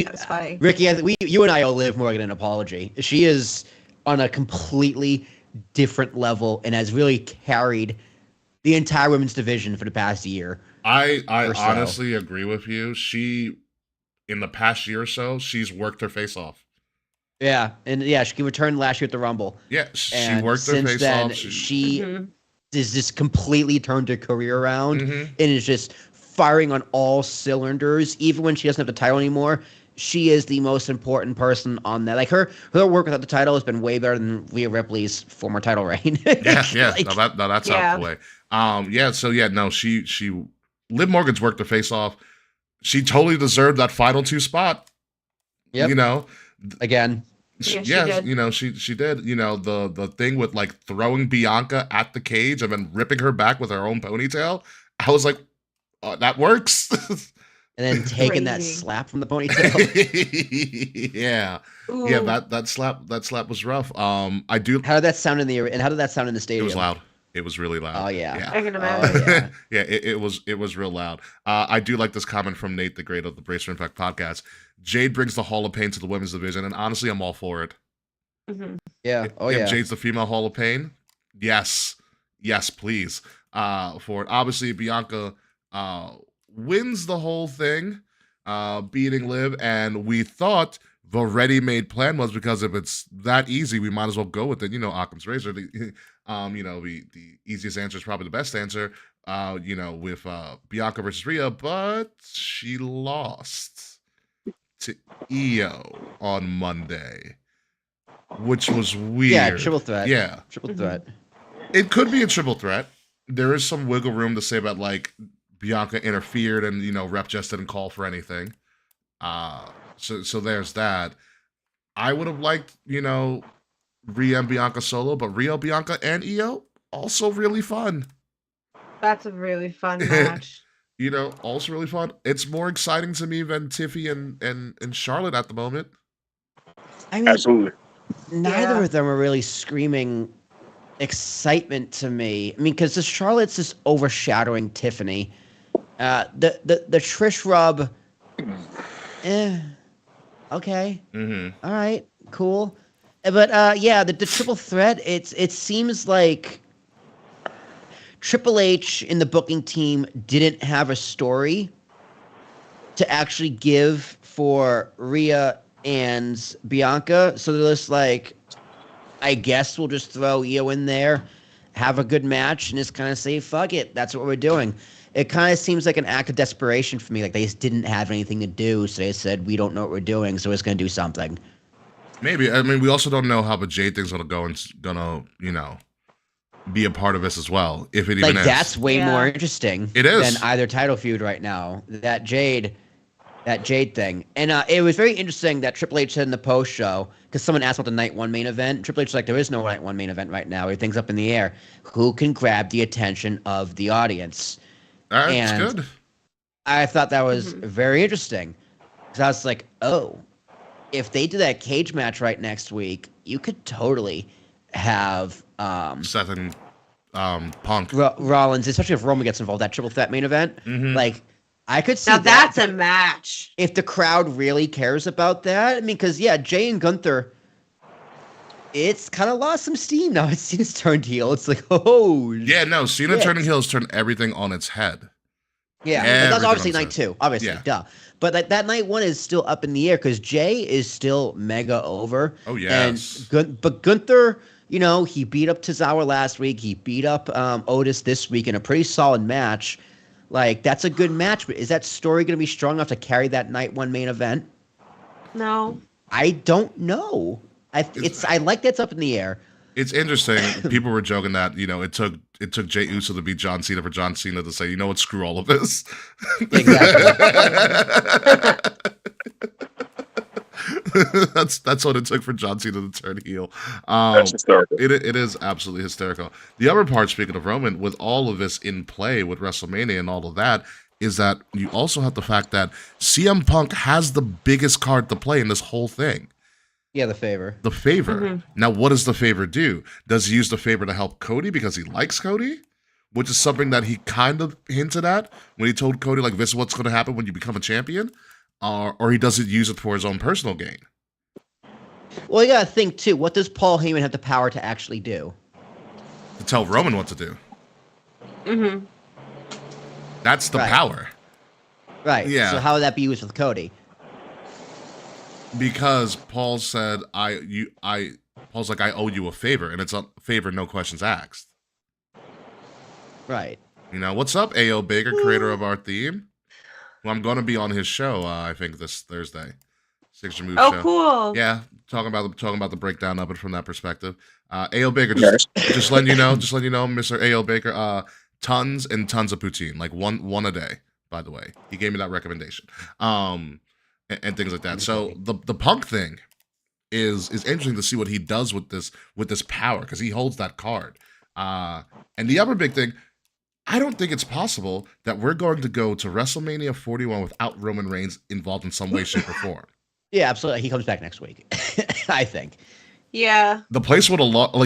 that's funny. Ricky, you and I owe Liv Morgan an apology. She is on a completely different level and has really carried the entire women's division for the past year. I honestly agree with you. She, in the past year or so, she's worked her face off. Yeah, and she returned last year at the Rumble. Yeah, she and worked her face off. She is just completely turned her career around and is just firing on all cylinders. Even when she doesn't have the title anymore, she is the most important person on that. Like her work without the title has been way better than Rhea Ripley's former title reign. That's out the way. She Liv Morgan's worked her face off. She totally deserved that final 2 spot. Yep. Again. She did. She did. The thing with throwing Bianca at the cage and then ripping her back with her own ponytail. I was like, oh, that works. And then taking that slap from the ponytail. Yeah. Ooh. Yeah, that slap was rough. I do. How did that sound in the stadium? It was loud. It was really loud. Oh yeah. I can imagine. It was real loud. I do like this comment from Nate the Great of the Brace for Impact podcast. Jade brings the Hall of Pain to the women's division, and honestly, I'm all for it. Yeah. If Jade's the female Hall of Pain, yes, please. For it, obviously Bianca wins the whole thing, beating Liv, and we thought the ready-made plan was, because if it's that easy, we might as well go with it. Occam's razor. The easiest answer is probably the best answer. With Bianca versus Rhea, but she lost to Io on Monday, which was weird. Yeah, triple threat. Yeah, triple threat. It could be a triple threat. There is some wiggle room to say about Bianca interfered and Rep just didn't call for anything. So there's that. I would have liked Rhea and Bianca solo, but Rhea, Bianca, and Io also really fun. That's a really fun match. Also really fun. It's more exciting to me than Tiffy and Charlotte at the moment. I mean, absolutely. Neither of them are really screaming excitement to me. I mean, because the Charlotte's just overshadowing Tiffany. The Trish rub. Okay. All right. Cool. But the triple threat. It seems like Triple H in the booking team didn't have a story to actually give for Rhea and Bianca, so they're just like, I guess we'll just throw Io in there, have a good match, and just kind of say, fuck it, that's what we're doing. It kind of seems like an act of desperation for me. Like they just didn't have anything to do, so they said, we don't know what we're doing, so we're just going to do something. Maybe. I mean, we also don't know how the Jade thing's going to go and going to, be a part of this as well, if it even is. That's way more interesting. It is. Than either title feud right now. That Jade thing. And it was very interesting that Triple H said in the post show, because someone asked about the night one main event. Triple H was like, there is no night one main event right now. Everything's up in the air. Who can grab the attention of the audience? That's good. I thought that was very interesting. Because I was like, oh, if they do that cage match right next week, you could totally have Seth and Punk. Rollins, especially if Roman gets involved, that triple threat main event. Like, I could see now that's a match. If the crowd really cares about that. I mean, because, Jay and Gunther, it's kind of lost some steam now. Cena's turned heel. It's like, oh, yeah, no, Cena turning heel has turned everything on its head. Yeah, that's obviously night two. Obviously, duh. But that night one is still up in the air because Jay is still mega over. Oh, yes. But Gunther, he beat up Tozawa last week. He beat up Otis this week in a pretty solid match. Like, that's a good match, but is that story going to be strong enough to carry that night one main event? No. I don't know. I like that's up in the air. It's interesting. People were joking that, it took Jey Uso to beat John Cena for John Cena to say, you know what, screw all of this. Exactly. That's what it took for John Cena to turn heel. That's hysterical. It is absolutely hysterical. The other part, speaking of Roman, with all of this in play with WrestleMania and all of that, is that you also have the fact that CM Punk has the biggest card to play in this whole thing. Yeah, the favor. The favor. Now, what does the favor do? Does he use the favor to help Cody because he likes Cody? Which is something that he kind of hinted at when he told Cody, like, this is what's going to happen when you become a champion? Or he doesn't use it for his own personal gain? Well, you got to think, too. What does Paul Heyman have the power to actually do? To tell Roman what to do. That's the power. Right. Yeah. So how would that be used with Cody? Because Paul said, Paul's like, I owe you a favor, and it's a favor, no questions asked. Right. What's up, A.O. Baker, creator of our theme? Well, I'm going to be on his show, I think, this Thursday. Signature Move show. Oh, cool. Yeah, talking about the breakdown of it from that perspective. A.O. Baker, just letting you know, Mr. A.O. Baker, tons and tons of poutine, like one a day, by the way. He gave me that recommendation. And things like that. So the Punk thing is interesting to see what he does with this power, because he holds that card. And the other big thing, I don't think it's possible that we're going to go to WrestleMania 41 without Roman Reigns involved in some way, shape, or form. Yeah, absolutely. He comes back next week, I think. Yeah. The place would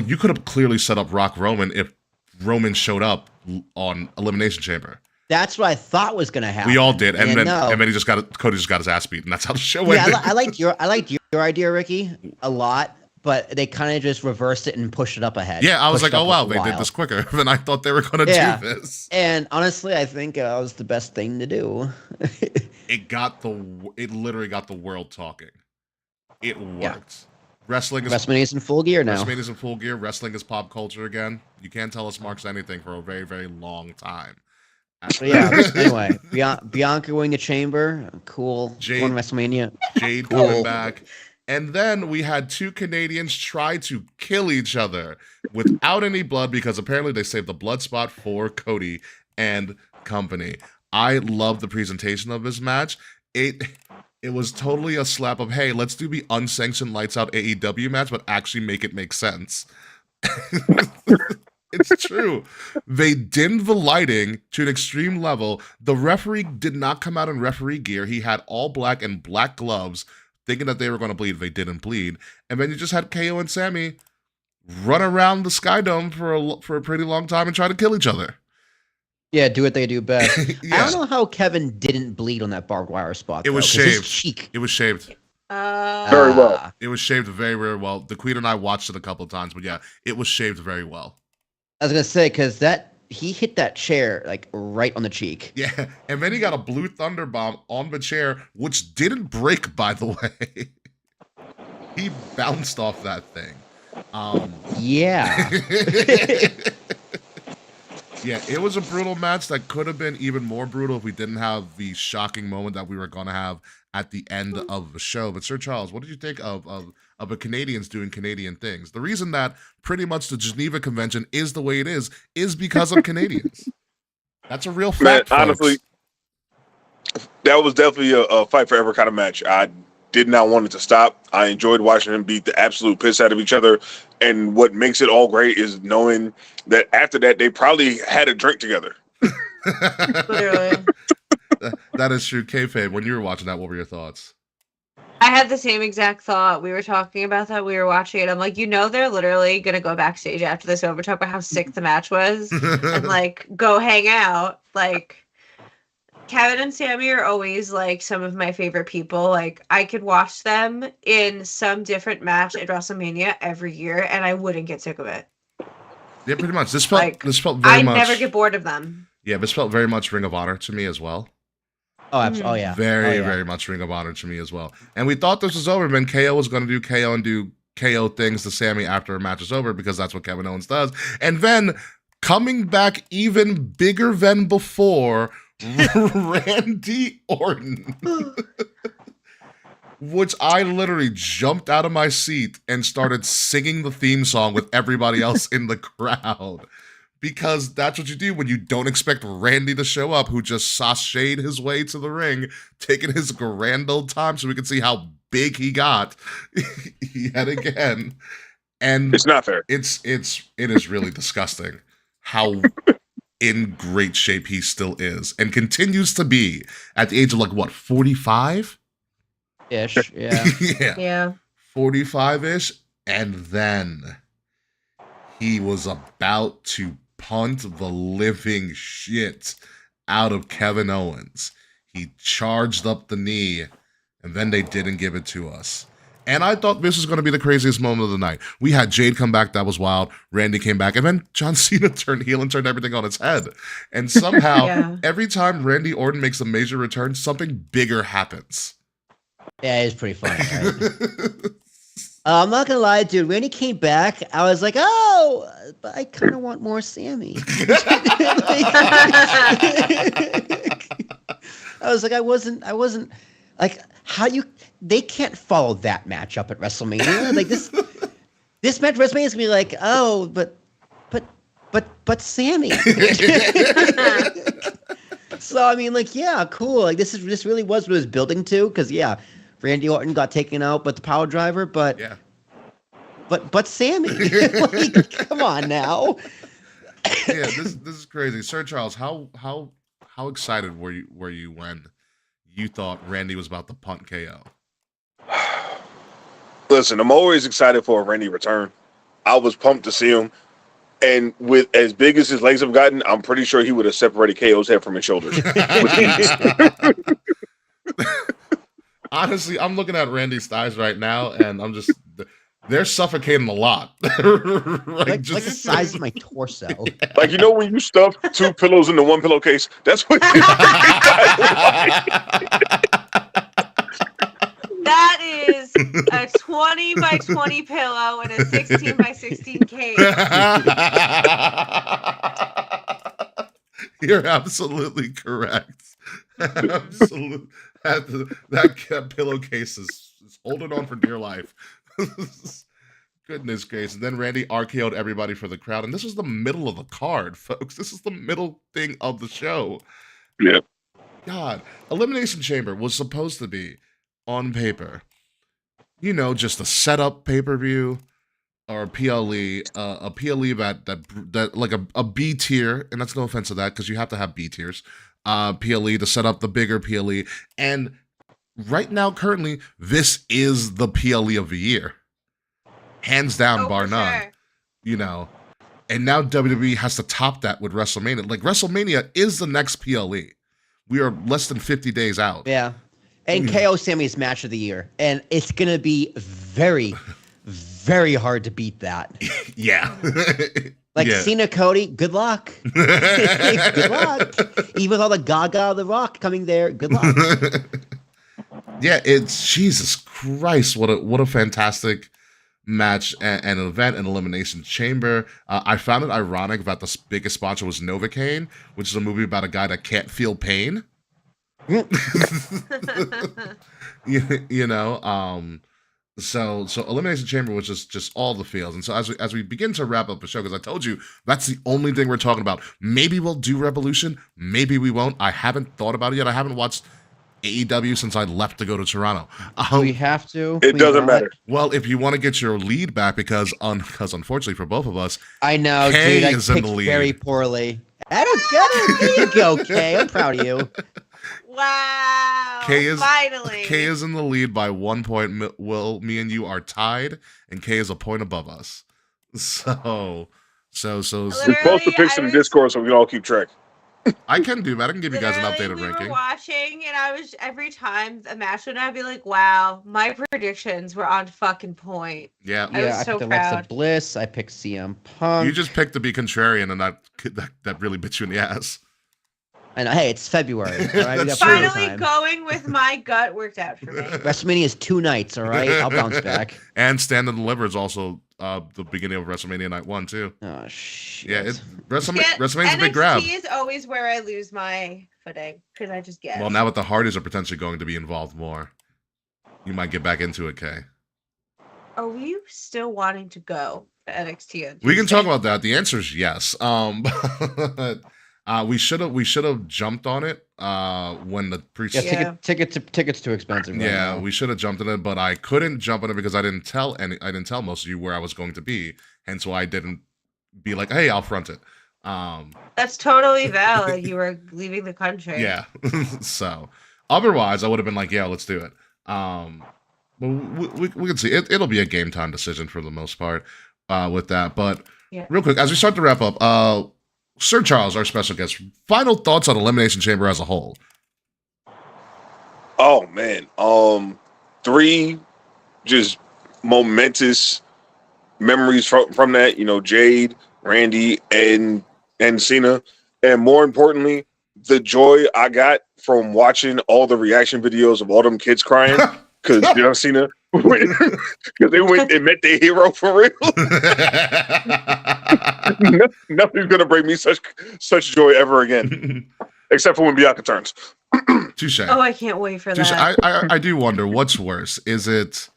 you could have clearly set up Rock Roman if Roman showed up on Elimination Chamber. That's what I thought was going to happen. We all did, and then Cody just got his ass beat, and that's how the show ended. Yeah, I liked your idea, Ricky, a lot, but they kind of just reversed it and pushed it up ahead. Yeah, I was like, oh wow, they did this quicker than I thought they were going to do this. And honestly, I think it was the best thing to do. It literally got the world talking. It worked. Yeah. WrestleMania's in full gear now. WrestleMania's in full gear. Wrestling is pop culture again. You can't tell us Mark's anything for a very, very long time. But yeah. Anyway, Bianca winning the chamber, cool. Jade, going to WrestleMania, Jade coming back, and then we had two Canadians try to kill each other without any blood because apparently they saved the blood spot for Cody and company. I love the presentation of this match. It was totally a slap of, hey, let's do the unsanctioned lights out AEW match, but actually make it make sense. It's true. They dimmed the lighting to an extreme level. The referee did not come out in referee gear. He had all black and black gloves, thinking that they were going to bleed. They didn't bleed. And then you just had KO and Sammy run around the Sky Dome for a pretty long time and try to kill each other. Yeah, do what they do best. Yeah. I don't know how Kevin didn't bleed on that barbed wire spot. It was shaved. His cheek. It was shaved. Very well. It was shaved very, very well. The Queen and I watched it a couple of times, but yeah, it was shaved very well. I was gonna say, because he hit that chair like right on the cheek. Yeah, and then he got a blue thunder bomb on the chair, which didn't break, by the way. He bounced off that thing. Yeah. Yeah, it was a brutal match that could have been even more brutal if we didn't have the shocking moment that we were gonna have at the end of the show. But Sir Charles, what did you think of a Canadians doing Canadian things? The reason that pretty much the Geneva Convention is the way it is because of Canadians. That's a real fact, Man, honestly, that was definitely a fight forever kind of match. I did not want it to stop. I enjoyed watching them beat the absolute piss out of each other. And what makes it all great is knowing that after that, they probably had a drink together. Literally. That is true. Kayfabe, when you were watching that, what were your thoughts? I had the same exact thought. We were talking about that. We were watching it. I'm like, they're literally going to go backstage after this over, talk about how sick the match was, and, like, go hang out. Like, Kevin and Sammy are always, like, some of my favorite people. Like, I could watch them in some different match at WrestleMania every year, and I wouldn't get sick of it. Yeah, pretty much. This felt very much... I never get bored of them. Yeah, this felt very much Ring of Honor to me as well. Oh, absolutely. Oh, yeah. Very much Ring of Honor to me as well. And we thought this was over. Then KO was going to do KO and do KO things to Sammy after a match is over because that's what Kevin Owens does. And then coming back even bigger than before, Randy Orton. Which I literally jumped out of my seat and started singing the theme song with everybody else in the crowd. Because that's what you do when you don't expect Randy to show up, who just sashayed his way to the ring, taking his grand old time so we can see how big he got yet again. And it's not fair. It is really disgusting how in great shape he still is and continues to be at the age of 45? Ish, yeah. Yeah. 45-ish. And then he was about to punt the living shit out of Kevin Owens. He charged up the knee, and then they didn't give it to us. And I thought this was going to be the craziest moment of the night. We had Jade come back, that was wild. Randy came back, and then John Cena turned heel and turned everything on its head. And somehow, every time Randy Orton makes a major return, something bigger happens. Yeah, it's pretty funny, right? I'm not gonna lie, dude. When he came back, I was like, "Oh, but I kind of want more Sammy." I was like, I wasn't like, how you? They can't follow that match up at WrestleMania. Like this match at WrestleMania is gonna be like, "Oh, but Sammy." So I mean, like, yeah, cool. Like this really was what it was building to, because Randy Orton got taken out, but the power driver, but Sammy, like, come on now. Yeah, this is crazy. Sir Charles, how excited were you when you thought Randy was about to punt KO? Listen, I'm always excited for a Randy return. I was pumped to see him. And with as big as his legs have gotten, I'm pretty sure he would have separated KO's head from his shoulders. Honestly, I'm looking at Randy's thighs right now, and I'm just, they're suffocating a lot. like the size of my torso. Yeah. Like, when you stuff two pillows into one pillowcase, that's what That is a 20 by 20 pillow and a 16 by 16 case. You're absolutely correct. Absolutely. That pillowcase is holding on for dear life. Goodness gracious. And then Randy RKO'd everybody for the crowd. And this was the middle of the card, folks. This is the middle thing of the show. Yeah. God. Elimination Chamber was supposed to be, on paper, just a setup pay-per-view or a PLE, a PLE that like a B tier, and that's no offense to that because you have to have B tiers. PLE to set up the bigger PLE, and right now, currently, this is the PLE of the year, hands down, bar none. Sure. And now WWE has to top that with WrestleMania. Like WrestleMania is the next PLE. We are less than 50 days out. Yeah. And KO Sammy's match of the year. And it's going to be very, very hard to beat that. Yeah. Cena Cody, good luck. Good luck. Even with all the Gaga of The Rock coming there, good luck. Yeah, it's Jesus Christ. What a fantastic match and an event, an Elimination Chamber. I found it ironic that the biggest sponsor was Novocaine, which is a movie about a guy that can't feel pain. you know, so Elimination Chamber was just all the feels. And so as we begin to wrap up the show, because I told you that's the only thing we're talking about. Maybe we'll do Revolution, maybe we won't. I haven't thought about it yet. I haven't watched AEW since I left to go to Toronto. We have to. It doesn't matter. Well, if you want to get your lead back, because unfortunately for both of us, I know, Kay dude. I is in picked the lead. very poorly. I don't get it. There you go, Kay. I'm proud of you. Wow. Finally. Kay is in the lead by 1 point. Will, me and you are tied, and Kay is a point above us. So. We're supposed to pick some Discord so we can all keep track. I can do that. I can give you guys an updated we ranking. Were watching, and I was every time a match would, I'd be like, "Wow, my predictions were on fucking point." Yeah, I picked Alexa Bliss. I picked CM Punk. You just picked to be contrarian, and that really bit you in the ass. And hey, it's February. All right? Finally, going with my gut worked out for me. WrestleMania is 2 nights. All right, I'll bounce back. And Stand and Deliver is also the beginning of WrestleMania Night 1 too. Oh shit! Yeah, WrestleMania's a big grab. NXT is always where I lose my footing because I just get. Well, now with the Hardys are potentially going to be involved more, you might get back into it, Kay. Are we still wanting to go to NXT? We can talk about that. The answer is yes. We should have jumped on it when the pre. Yeah, tickets too expensive. Right now. We should have jumped on it, but I couldn't jump on it because I didn't tell most of you where I was going to be, hence why I didn't be like, hey, I'll front it. That's totally valid. You were leaving the country. Yeah. So otherwise, I would have been like, yeah, let's do it. But we can see it'll be a game time decision for the most part with that. But real quick, as we start to wrap up, Sir Charles, our special guest, final thoughts on Elimination Chamber as a whole. Oh man, 3 just momentous memories from that. You know, Jade, Randy, and Cena, and more importantly, the joy I got from watching all the reaction videos of all them kids crying because you know Cena. Because they went and met their hero for real. Nothing's gonna bring me such joy ever again, except for when Bianca turns. Touche. Oh, I can't wait for that. I do wonder what's worse. Is it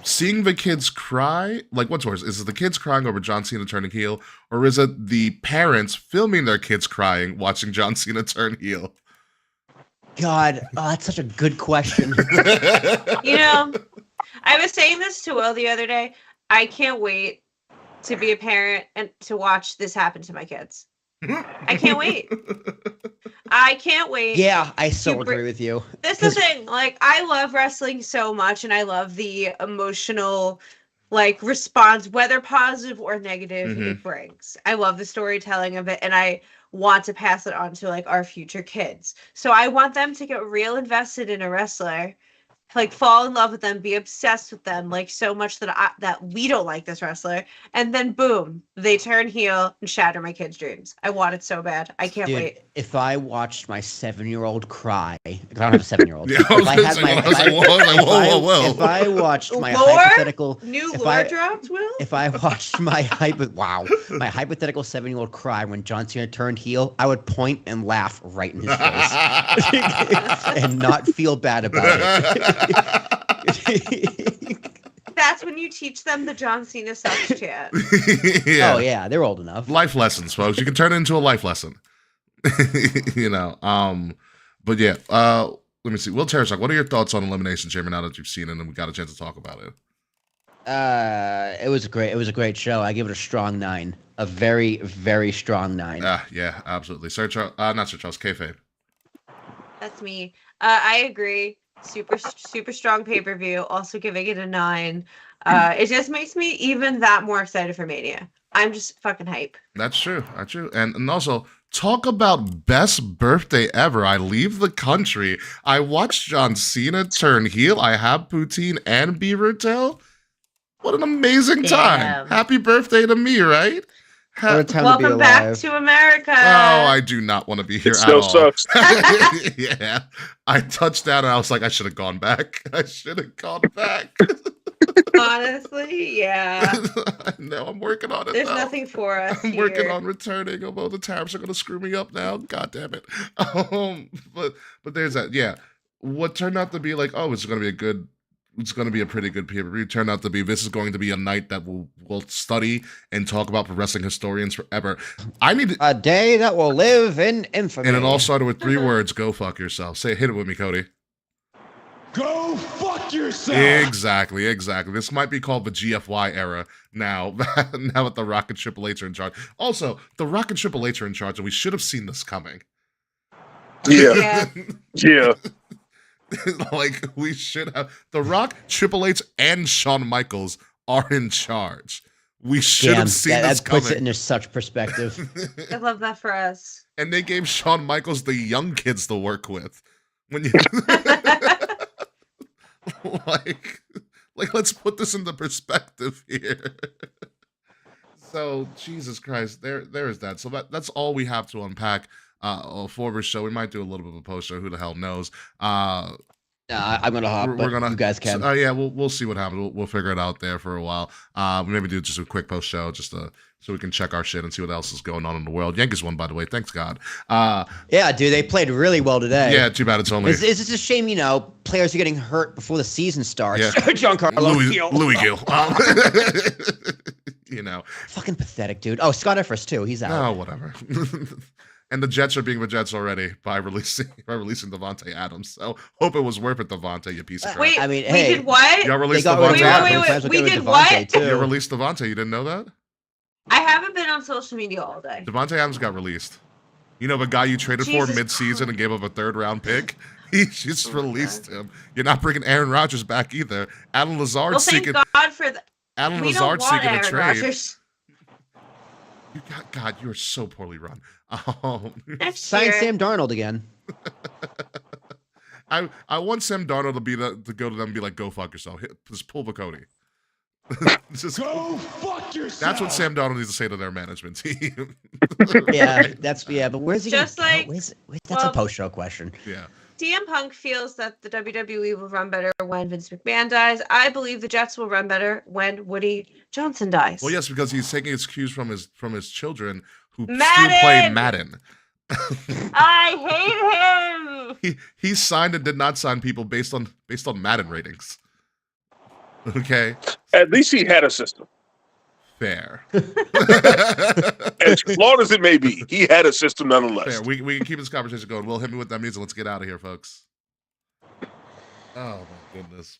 seeing the kids cry? Like, what's worse? Is it the kids crying over John Cena turning heel, or is it the parents filming their kids crying watching John Cena turn heel? God, that's such a good question. You know, I was saying this to Will the other day. I can't wait to be a parent and to watch this happen to my kids. I can't wait. I can't wait. Yeah, I so agree with you. This is the thing. Like, I love wrestling so much, and I love the emotional, like, response, whether positive or negative, it brings. I love the storytelling of it, and I want to pass it on to like our future kids. So I want them to get real invested in a wrestler, like fall in love with them, be obsessed with them, like so much that we don't like this wrestler, and then boom, they turn heel and shatter my kids' dreams. I want it so bad. I can't wait. If I watched my 7-year-old cry, I don't have a 7-year-old. Yeah, if I watched my hypothetical new lore drops, Will. If I watched my hypothetical 7-year-old cry when John Cena turned heel, I would point and laugh right in his face and not feel bad about it. That's when you teach them the John Cena sucks chant. Yeah. Oh yeah, they're old enough. Life lessons, folks. You can turn it into a life lesson. You know. But yeah, let me see. Will Terrashock, what are your thoughts on Elimination Chamber now that you've seen it and we got a chance to talk about it? It was a great show. I give it a strong 9. A very, very strong 9. Yeah, absolutely. Sir Charles, not Sir Charles, kayfabe. That's me. I agree. Super strong pay-per-view. Also giving it a 9. It just makes me even that more excited for Mania. I'm just fucking hype. That's true. And also, talk about best birthday ever. I leave the country. I watched John Cena turn heel. I have poutine and beaver tail. What an amazing time. Happy birthday to me, right? Welcome back to America. Oh, I do not want to be here at all. Sucks. Yeah. I touched down and I was like, I should have gone back. Honestly, yeah. No, I'm working on it. There's though. nothing for us. I'm working here. on returning, although the tariffs are going to screw me up now. God damn it. But there's that. Yeah, what turned out to be like, oh, it's going to be a pretty good pay-per-view. Turned out to be, this is going to be a night that we'll study and talk about for wrestling historians forever. I need a day that will live in infamy. And it all started with 3 words: "Go fuck yourself." Hit it with me, Cody. Go fuck yourself. Exactly. This might be called the GFY era now. Now that The Rock and Triple H are in charge. Also, The Rock and Triple H are in charge, and we should have seen this coming. Yeah. Yeah. Like, we should have. The Rock, Triple H, and Shawn Michaels are in charge. We should have seen this coming. That puts it into such perspective. I love that for us. And they gave Shawn Michaels the young kids to work with. When you like, let's put this into perspective here. So, Jesus Christ, there is that. So that's all we have to unpack for this show. We might do a little bit of a post show. Who the hell knows? I'm gonna hop. We're gonna. You guys can. Yeah, we'll see what happens. We'll figure it out there for a while. Maybe do just a quick post show, just so we can check our shit and see what else is going on in the world. Yankees won, by the way. Thanks God. Yeah, dude, they played really well today. Yeah, too bad it's only. It's just a shame, players are getting hurt before the season starts. Yeah. Giancarlo Louis Gill. Fucking pathetic, dude. Oh, Scott Effers too. He's out. Oh, whatever. And the Jets are being the Jets already by releasing Devontae Adams. So hope it was worth it, Devontae, you piece of crap. Wait, I mean, we did what? Y'all released Devontae. Wait. We did what? You released Devontae. You didn't know that? I haven't been on social media all day. Devontae Adams got released. You know the guy you traded for mid-season and gave up a 3rd-round pick? He just released him. You're not bringing Aaron Rodgers back either. Alan Lazard's seeking. Thank God for that. Alan Lazard's seeking a trade. God, you are so poorly run. Sign Sam Darnold again. I want Sam Darnold to go to them and be like, "Go fuck yourself." Just pull the Cody. Just go fuck yourself. That's what Sam Darnold needs to say to their management team. Yeah, but where's he? Just that's a post-show question. Yeah. CM Punk feels that the WWE will run better when Vince McMahon dies. I believe the Jets will run better when Woody Johnson dies. Well, yes, because he's taking his cues from his children who Madden! play Madden. I hate him. He signed and did not sign people based on Madden ratings. Okay. At least he had a system. Fair. As flawed as it may be, he had a system nonetheless. Fair. We can keep this conversation going. Will, hit me with that music. Let's get out of here, folks. Oh, my goodness.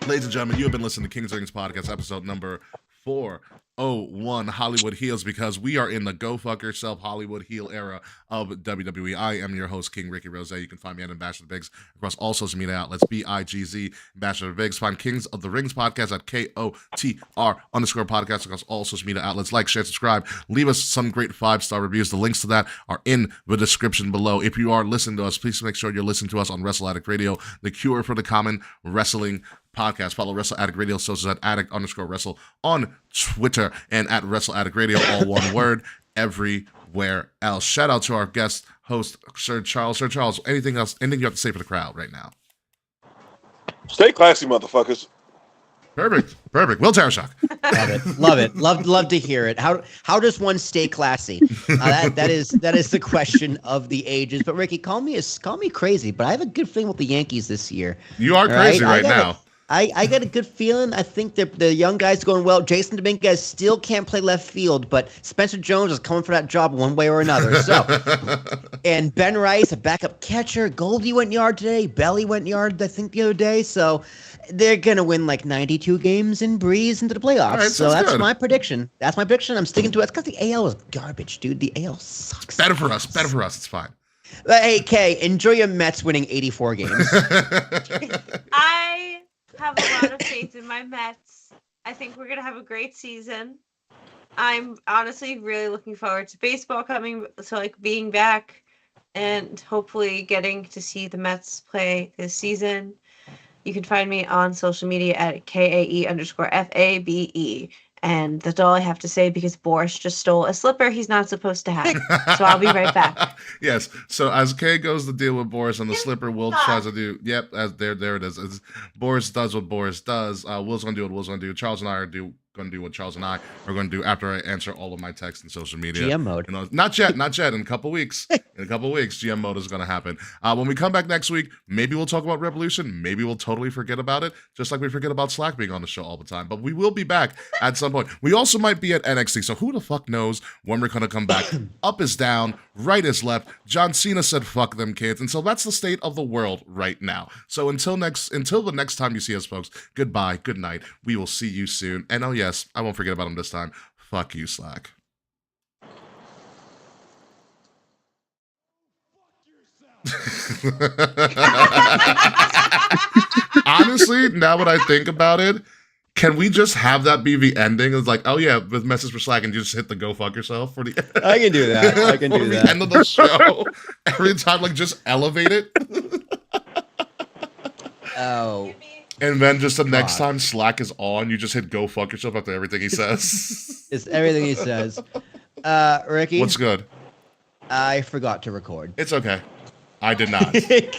Ladies and gentlemen, you have been listening to King's Rings Podcast, episode number 401, Hollywood Heels, because we are in the go fuck yourself Hollywood heel era of WWE. I am your host, King Ricky Rose. You can find me at Ambassador Biggs across all social media outlets, BIGZ, Ambassador Biggs. Find Kings of the Rings Podcast at KOTR_podcast across all social media outlets. Like, share, subscribe. Leave us some great 5-star reviews. The links to that are in the description below. If you are listening to us, please make sure you're listening to us on Wrestle Addict Radio, the cure for the common wrestling podcast. Follow Wrestle Addict Radio socials at addict_wrestle on Twitter and at Wrestle Addict Radio, all one word, everywhere else. Shout out to our guest host, Sir Charles. Sir Charles, anything else? Anything you have to say for the crowd right now? Stay classy, motherfuckers. Perfect. Will Tarashak. Love it. Love to hear it. How does one stay classy? That is the question of the ages. But Ricky, call me crazy, but I have a good feeling with the Yankees this year. You are crazy right now. I got a good feeling. I think the young guy's going well. Jason Dominguez still can't play left field, but Spencer Jones is coming for that job one way or another. So, and Ben Rice, a backup catcher. Goldie went yard today. Belly went yard, I think, the other day. So they're going to win like 92 games and breeze into the playoffs. Right, so that's good. my prediction. I'm sticking to it. It's because the AL is garbage, dude. The AL sucks. Better for us. It's fine. Hey, Kay, enjoy your Mets winning 84 games. I have a lot of faith in my Mets. I think we're going to have a great season. I'm honestly really looking forward to baseball coming, so being back and hopefully getting to see the Mets play this season. You can find me on social media at KAE_FABE. And that's all I have to say because Boris just stole a slipper he's not supposed to have. So I'll be right back. Yes. So as Kay goes to deal with Boris on the slipper, Will tries to do. Yep. There it is. Boris does what Boris does. Will's gonna do what Will's gonna do. Charles and I are going to do what Charles and I are going to do after I answer all of my texts and social media. GM mode. You know, not yet. In a couple weeks. GM mode is going to happen. When we come back next week, maybe we'll talk about Revolution. Maybe we'll totally forget about it, just like we forget about Slack being on the show all the time. But we will be back at some point. We also might be at NXT, so who the fuck knows when we're going to come back. Up is down, right is left. John Cena said fuck them kids. And so that's the state of the world right now. So until the next time you see us, folks, goodbye, good night. We will see you soon. And oh yes, I won't forget about him this time. Fuck you, Slack. Honestly, now that I think about it, can we just have that be the ending? It's like, oh yeah, with message for Slack, and you just hit the go fuck yourself for the. I can do that. I can do that. The end of the show. Every time, like, just elevate it. Oh. And then just the next time Slack is on, you just hit go fuck yourself after everything he says. It's everything he says. Ricky. What's good? I forgot to record. It's okay. I did not. That's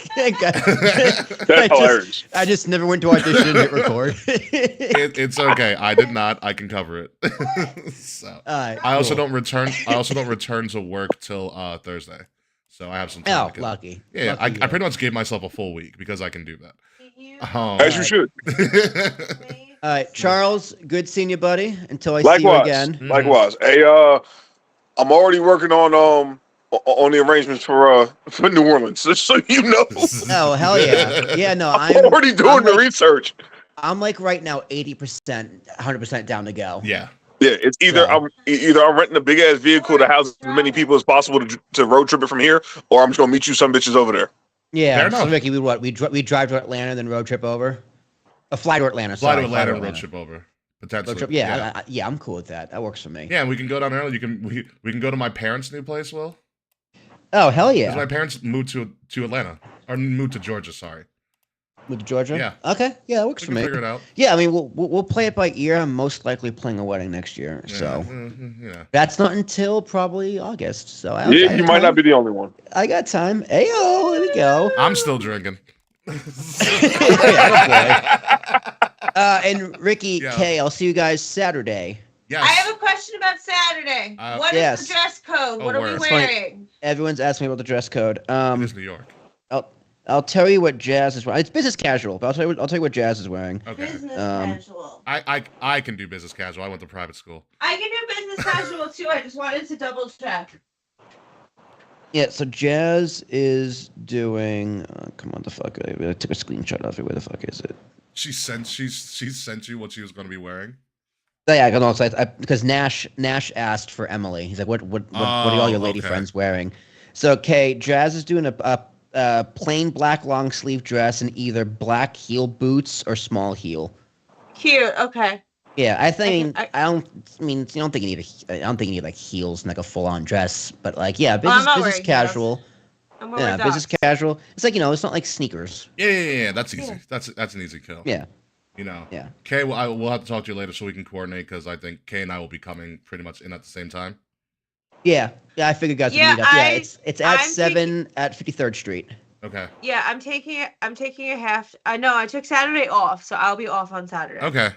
hilarious. I just never went to audition and hit record. It's okay. I did not. I can cover it. So I also don't return. I also don't return to work till Thursday. So I have some time. Oh, lucky. Yeah, lucky I pretty much gave myself a full week because I can do that. As you should. All right, Charles. Good seeing you, buddy. Until I Likewise. see you again. Likewise. Hey, I'm already working on the arrangements for New Orleans, just so you know. Oh, hell yeah. Yeah, no, I'm already doing the research. I'm like right now 80%, 100% down to go. Yeah. Yeah, it's either I'm renting a big ass vehicle to house as many people as possible to road trip it from here, or I'm just gonna meet you some bitches over there. Yeah, so Ricky, we drive to Atlanta, then road trip over. A fly to Atlanta. Fly to Atlanta, road trip over. Potentially. Road trip, yeah, I'm cool with that. That works for me. Yeah, and we can go down early. We can go to my parents' new place, Will. Oh, hell yeah. Because my parents moved to Atlanta. Or moved to Georgia, sorry. Moved to Georgia? Yeah. Okay, yeah, that works for me. Figure it out. Yeah, I mean, we'll play it by ear. I'm most likely playing a wedding next year, so that's not until probably August. So you might not be the only one. I got time. Ayo, there we go. I'm still drinking. And Ricky, Kay, I'll see you guys Saturday. Yes. I have a question about Saturday. What is the dress code? What are we wearing? Everyone's asking me about the dress code. It is New York. I'll tell you what Jazz is wearing. It's business casual, but I'll tell you what Jazz is wearing. Okay. Business casual. I can do business casual. I went to private school. I can do business casual too. I just wanted to double check. Yeah, so Jazz is doing. Come on, the fuck! I took a screenshot of it. Where the fuck is it? She sent you what she was going to be wearing. Yeah, no, because Nash asked for Emily. He's like, what are all your lady friends wearing? So, okay, Jazz is doing a plain black long sleeve dress in either black heel boots or small heel. Cute. Okay. Yeah, I don't think you need like heels and like a full on dress, but like business casual. Business casual. It's like it's not like sneakers. Yeah. That's easy. That's an easy kill. Yeah. Yeah. Kay, we'll have to talk to you later so we can coordinate because I think Kay and I will be coming pretty much in at the same time. Yeah. I figured guys would meet up. It's at 7 at 53rd Street. Okay. Yeah, I'm taking a half. I know I took Saturday off, so I'll be off on Saturday. Okay.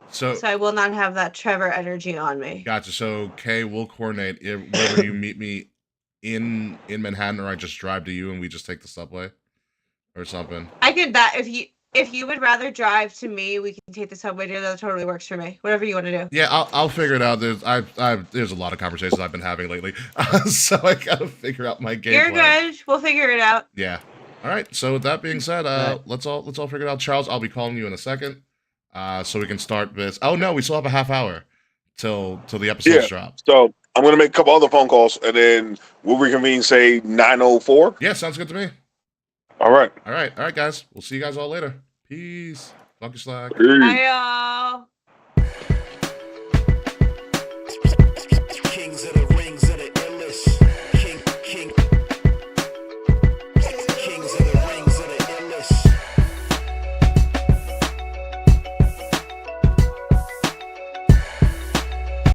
So I will not have that Trevor energy on me. Gotcha. So Kay, we'll coordinate whether you meet me in Manhattan or I just drive to you and we just take the subway or something. I could that if you would rather drive to me, we can take the subway together. That totally works for me. Whatever you want to do. Yeah, I'll figure it out. There's a lot of conversations I've been having lately, so I gotta figure out my game. You're plan. good. We'll figure it out. Yeah. All right. So with that being said, let's all figure it out. Charles, I'll be calling you in a second, so we can start this. Oh no, we still have a half hour till the episodes drop. So I'm gonna make a couple other phone calls and then we'll reconvene. Say 9:04. Yeah, sounds good to me. All right, guys. We'll see you guys all later. Peace. Fuck your Slack. Bye, y'all.